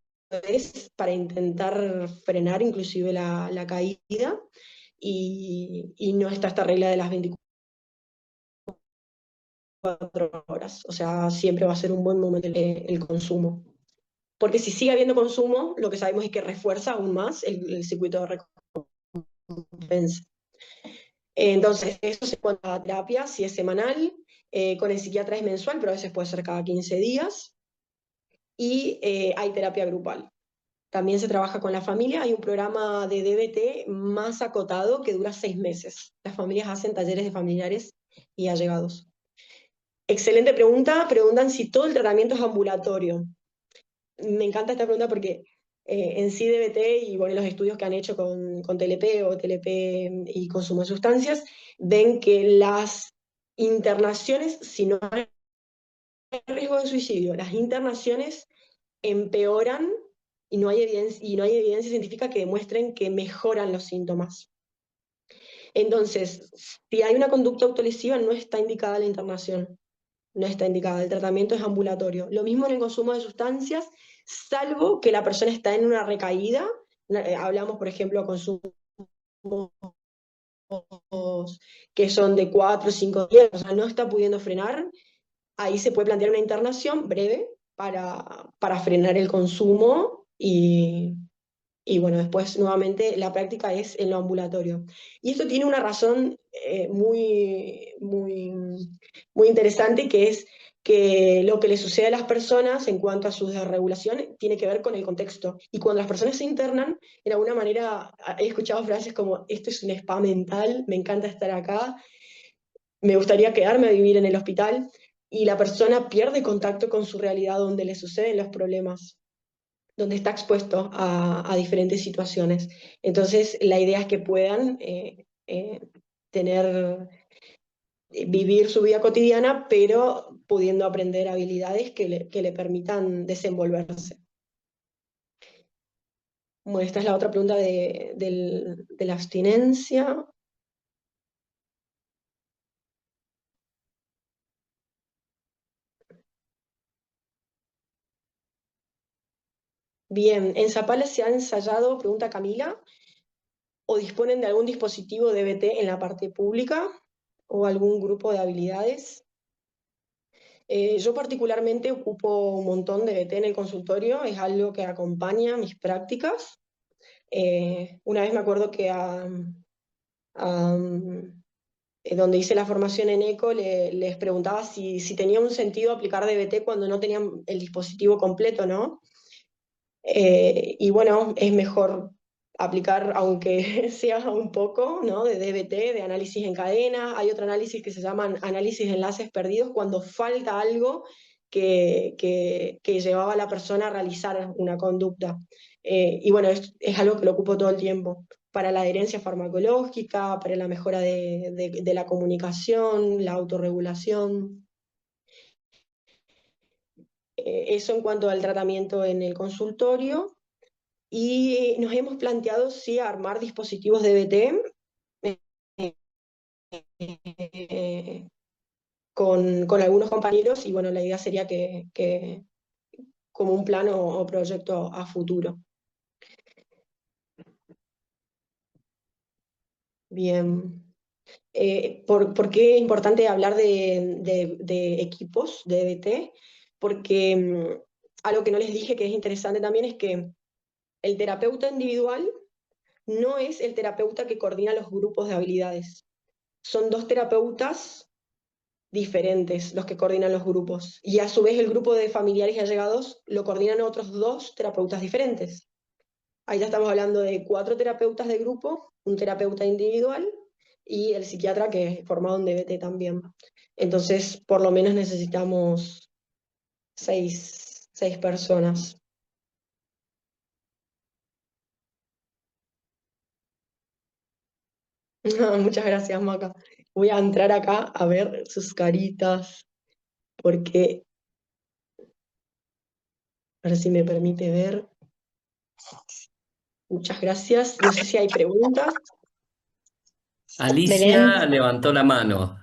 Speaker 2: es para intentar frenar inclusive la caída y no está esta regla de las 24 horas, o sea, siempre va a ser un buen momento el consumo. Porque si sigue habiendo consumo, lo que sabemos es que refuerza aún más el circuito de recompensa. Entonces, eso se cuenta a terapia, si es semanal, con el psiquiatra es mensual, pero a veces puede ser cada 15 días, y hay terapia grupal. También se trabaja con la familia, hay un programa de DBT más acotado que dura 6 meses. Las familias hacen talleres de familiares y allegados. Excelente pregunta, preguntan si todo el tratamiento es ambulatorio. Me encanta esta pregunta porque en sí DBT y bueno, los estudios que han hecho con TLP o TLP y consumo de sustancias, ven que las internaciones, si no hay riesgo de suicidio, las internaciones empeoran y no hay evidencia científica que demuestren que mejoran los síntomas. Entonces, si hay una conducta autolesiva, no está indicada la internación, no está indicada, el tratamiento es ambulatorio. Lo mismo en el consumo de sustancias, salvo que la persona está en una recaída, hablamos, por ejemplo, de consumos que son de 4 o 5 días, o sea, no está pudiendo frenar, ahí se puede plantear una internación breve para frenar el consumo y bueno, después nuevamente la práctica es en lo ambulatorio. Y esto tiene una razón muy interesante, que es que lo que le sucede a las personas en cuanto a sus desregulaciones tiene que ver con el contexto. Y cuando las personas se internan, de alguna manera he escuchado frases como, esto es un spa mental, me encanta estar acá, me gustaría quedarme a vivir en el hospital, y la persona pierde contacto con su realidad donde le suceden los problemas, donde está expuesto a diferentes situaciones. Entonces, la idea es que puedan tener, vivir su vida cotidiana, pero pudiendo aprender habilidades que le permitan desenvolverse. Bueno, esta es la otra pregunta de la abstinencia. Bien, ¿en Zapala se ha ensayado, pregunta Camila, o disponen de algún dispositivo DBT en la parte pública o algún grupo de habilidades? Yo particularmente ocupo un montón de BT en el consultorio, es algo que acompaña mis prácticas. Una vez me acuerdo que a, donde hice la formación en ECO les preguntaba si tenía un sentido aplicar DBT cuando no tenían el dispositivo completo, ¿no? Y bueno, es mejor aplicar, aunque sea un poco, ¿no? De DBT, de análisis en cadena. Hay otro análisis que se llaman análisis de enlaces perdidos, cuando falta algo que llevaba a la persona a realizar una conducta. Y bueno, es algo que lo ocupo todo el tiempo, para la adherencia farmacológica, para la mejora de la comunicación, la autorregulación. Eso en cuanto al tratamiento en el consultorio. Y nos hemos planteado sí armar dispositivos de DBT con algunos compañeros, y bueno, la idea sería que como un plan o proyecto a futuro. Bien. ¿Por qué es importante hablar de equipos de DBT? Porque algo que no les dije que es interesante también es que el terapeuta individual no es el terapeuta que coordina los grupos de habilidades. Son dos terapeutas diferentes los que coordinan los grupos. Y a su vez el grupo de familiares y allegados lo coordinan otros dos terapeutas diferentes. Ahí ya estamos hablando de 4 terapeutas de grupo, un terapeuta individual y el psiquiatra que es formado en DBT también. Entonces, por lo menos necesitamos 6 personas. Muchas gracias, Maca. Voy a entrar acá a ver sus caritas, porque, a ver si me permite ver. Muchas gracias. No sé si hay preguntas.
Speaker 3: Belén,
Speaker 1: Alicia levantó la mano.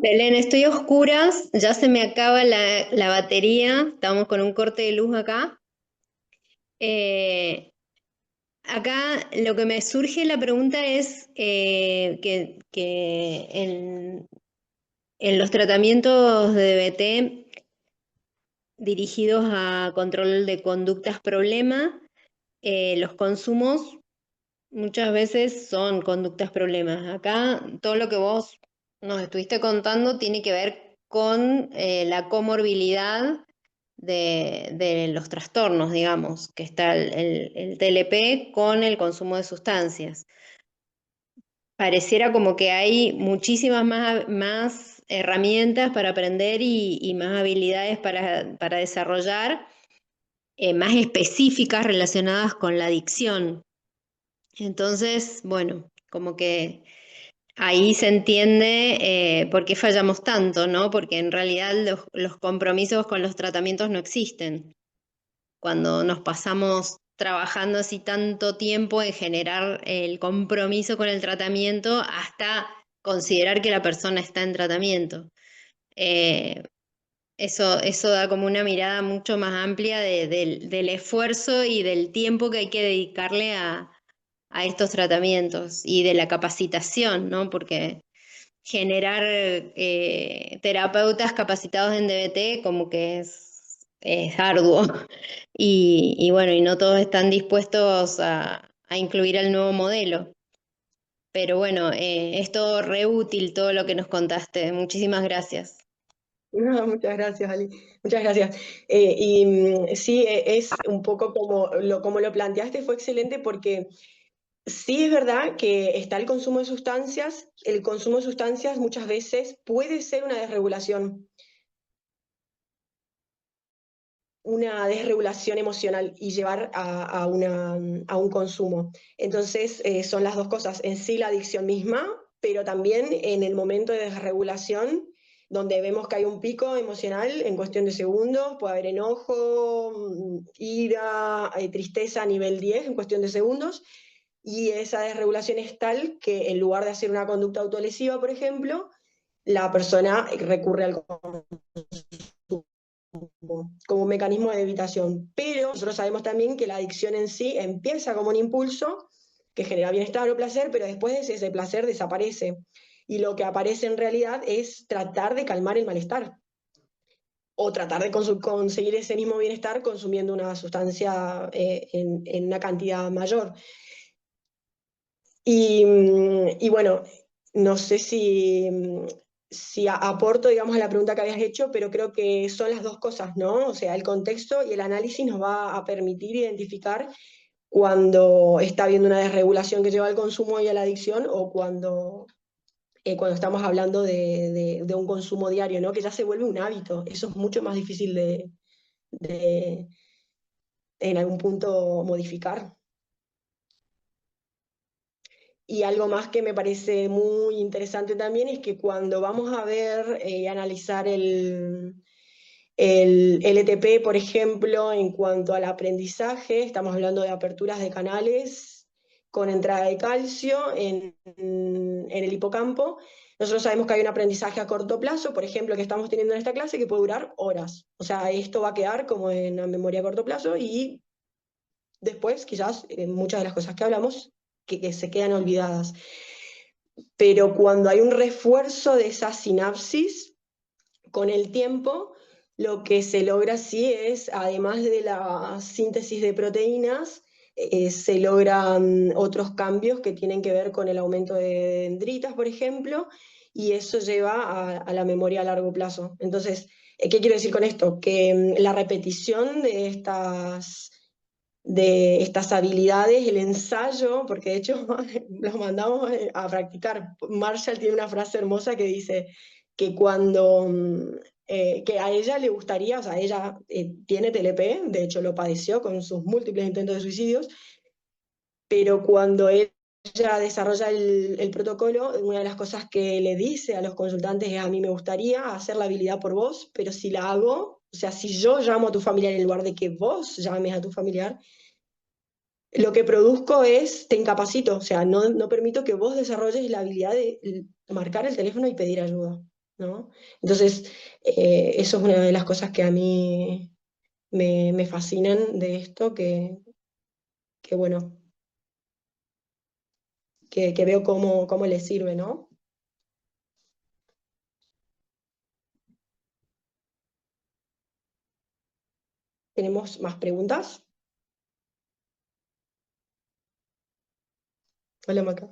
Speaker 3: Belén, estoy a oscuras, ya se me acaba la batería, estamos con un corte de luz acá. Eh, Acá lo que me surge la pregunta es que en los tratamientos de DBT dirigidos a control de conductas problema, los consumos muchas veces son conductas problemas. Acá todo lo que vos nos estuviste contando tiene que ver con la comorbilidad de los trastornos, digamos, que está el TLP con el consumo de sustancias. Pareciera como que hay muchísimas más herramientas para aprender y más habilidades para desarrollar, más específicas relacionadas con la adicción. Entonces, bueno, como que ahí se entiende por qué fallamos tanto, ¿no? Porque en realidad los compromisos con los tratamientos no existen. Cuando nos pasamos trabajando así tanto tiempo en generar el compromiso con el tratamiento hasta considerar que la persona está en tratamiento. Eh, eso da como una mirada mucho más amplia del esfuerzo y del tiempo que hay que dedicarle a estos tratamientos y de la capacitación, ¿no? Porque generar terapeutas capacitados en DBT como que es arduo y bueno, y no todos están dispuestos a incluir el nuevo modelo. Pero bueno, es todo re útil todo lo que nos contaste. Muchísimas gracias.
Speaker 2: No, muchas gracias, Ali. Muchas gracias. Sí, es un poco como lo planteaste, fue excelente porque sí es verdad que está el consumo de sustancias. El consumo de sustancias muchas veces puede ser una desregulación emocional y llevar a un consumo. Entonces, son las dos cosas, en sí la adicción misma, pero también en el momento de desregulación, donde vemos que hay un pico emocional en cuestión de segundos, puede haber enojo, ira, tristeza a nivel 10 en cuestión de segundos, y esa desregulación es tal que en lugar de hacer una conducta autolesiva, por ejemplo, la persona recurre al como un mecanismo de evitación. Pero nosotros sabemos también que la adicción en sí empieza como un impulso que genera bienestar o placer, pero después ese placer desaparece. Y lo que aparece en realidad es tratar de calmar el malestar o tratar de conseguir ese mismo bienestar consumiendo una sustancia en una cantidad mayor. Y bueno, no sé si aporto, digamos, a la pregunta que habías hecho, pero creo que son las dos cosas, ¿no? O sea, el contexto y el análisis nos va a permitir identificar cuando está habiendo una desregulación que lleva al consumo y a la adicción o cuando estamos hablando de un consumo diario, ¿no? Que ya se vuelve un hábito. Eso es mucho más difícil de en algún punto modificar. Y algo más que me parece muy interesante también es que cuando vamos a ver y analizar el LTP, por ejemplo, en cuanto al aprendizaje, estamos hablando de aperturas de canales con entrada de calcio en el hipocampo. Nosotros sabemos que hay un aprendizaje a corto plazo, por ejemplo, que estamos teniendo en esta clase, que puede durar horas. O sea, esto va a quedar como en la memoria a corto plazo y después quizás muchas de las cosas que hablamos que se quedan olvidadas. Pero cuando hay un refuerzo de esa sinapsis, con el tiempo, lo que se logra sí es, además de la síntesis de proteínas, se logran otros cambios que tienen que ver con el aumento de dendritas, por ejemplo, y eso lleva a la memoria a largo plazo. Entonces, ¿qué quiero decir con esto? Que la repetición de estas habilidades, el ensayo, porque de hecho los mandamos a practicar. Marshall tiene una frase hermosa que dice que que a ella le gustaría, o sea, ella tiene TLP, de hecho lo padeció con sus múltiples intentos de suicidios, pero cuando ella desarrolla el protocolo, una de las cosas que le dice a los consultantes es: a mí me gustaría hacer la habilidad por vos, pero si la hago, o sea, si yo llamo a tu familiar en lugar de que vos llames a tu familiar, lo que produzco te incapacito, o sea, no permito que vos desarrolles la habilidad de marcar el teléfono y pedir ayuda. ¿no? Entonces, eso es una de las cosas que a mí me fascinan de esto, que bueno, que veo cómo le sirve, ¿no? ¿Tenemos más preguntas? Hola, Maca.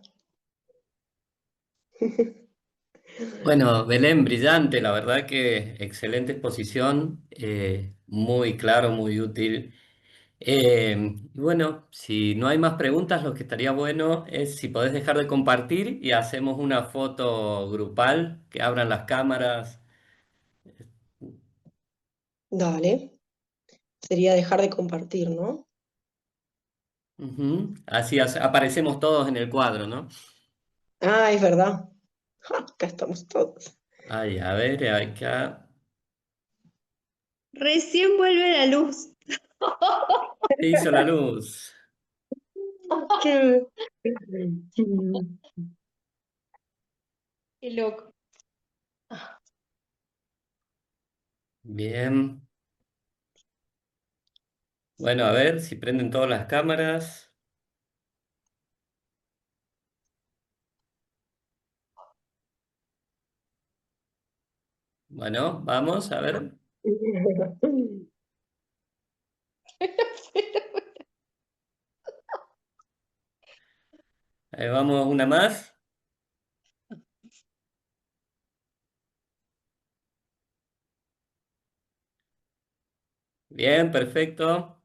Speaker 1: Bueno, Belén, brillante, la verdad que excelente exposición, muy claro, muy útil. Y bueno, si no hay más preguntas, lo que estaría bueno es si podés dejar de compartir y hacemos una foto grupal, que abran las cámaras.
Speaker 2: Dale, sería dejar de compartir, ¿no?
Speaker 1: Ujú. Así aparecemos todos en el cuadro, ¿no?
Speaker 2: Ah, es verdad. Ja, acá estamos todos.
Speaker 1: Ay, a ver, acá.
Speaker 3: Recién vuelve la luz.
Speaker 1: Se hizo la luz.
Speaker 2: Qué-
Speaker 3: Qué loco.
Speaker 1: Bien. Bueno, a ver si prenden todas las cámaras. Bueno, vamos a ver. Ahí vamos, una más. Bien, perfecto.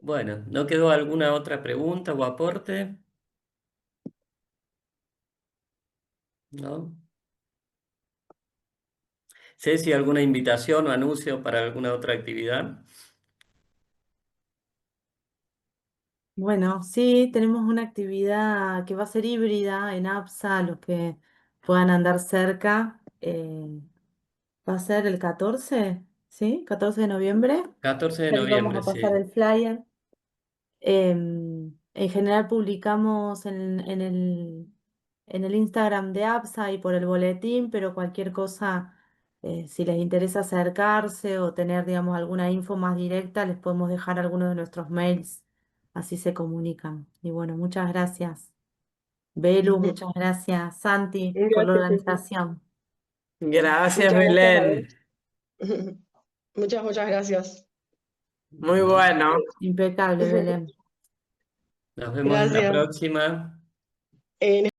Speaker 1: Bueno, ¿no quedó alguna otra pregunta o aporte? ¿No? Ceci, ¿alguna invitación o anuncio para alguna otra actividad?
Speaker 4: Bueno, sí, tenemos una actividad que va a ser híbrida en APSA, los que puedan andar cerca. Va a ser el 14, ¿sí? 14 de noviembre.
Speaker 1: 14 de
Speaker 4: Ahí vamos
Speaker 1: noviembre,
Speaker 4: a pasar
Speaker 1: sí.
Speaker 4: el flyer. En general publicamos en el Instagram de APSA y por el boletín, pero cualquier cosa, si les interesa acercarse o tener, digamos, alguna info más directa, les podemos dejar algunos de nuestros mails, así se comunican. Y bueno, muchas gracias. Belu, muchas gracias. Santi, por la
Speaker 2: Gracias, Ceci.
Speaker 4: organización.
Speaker 5: Gracias,
Speaker 2: Muchas gracias a
Speaker 5: Belén.
Speaker 2: vos. Muchas gracias.
Speaker 5: Muy
Speaker 1: Bueno,
Speaker 5: bueno.
Speaker 4: Impecable, Belén.
Speaker 1: nos vemos en la
Speaker 2: Gracias.
Speaker 1: próxima.
Speaker 2: En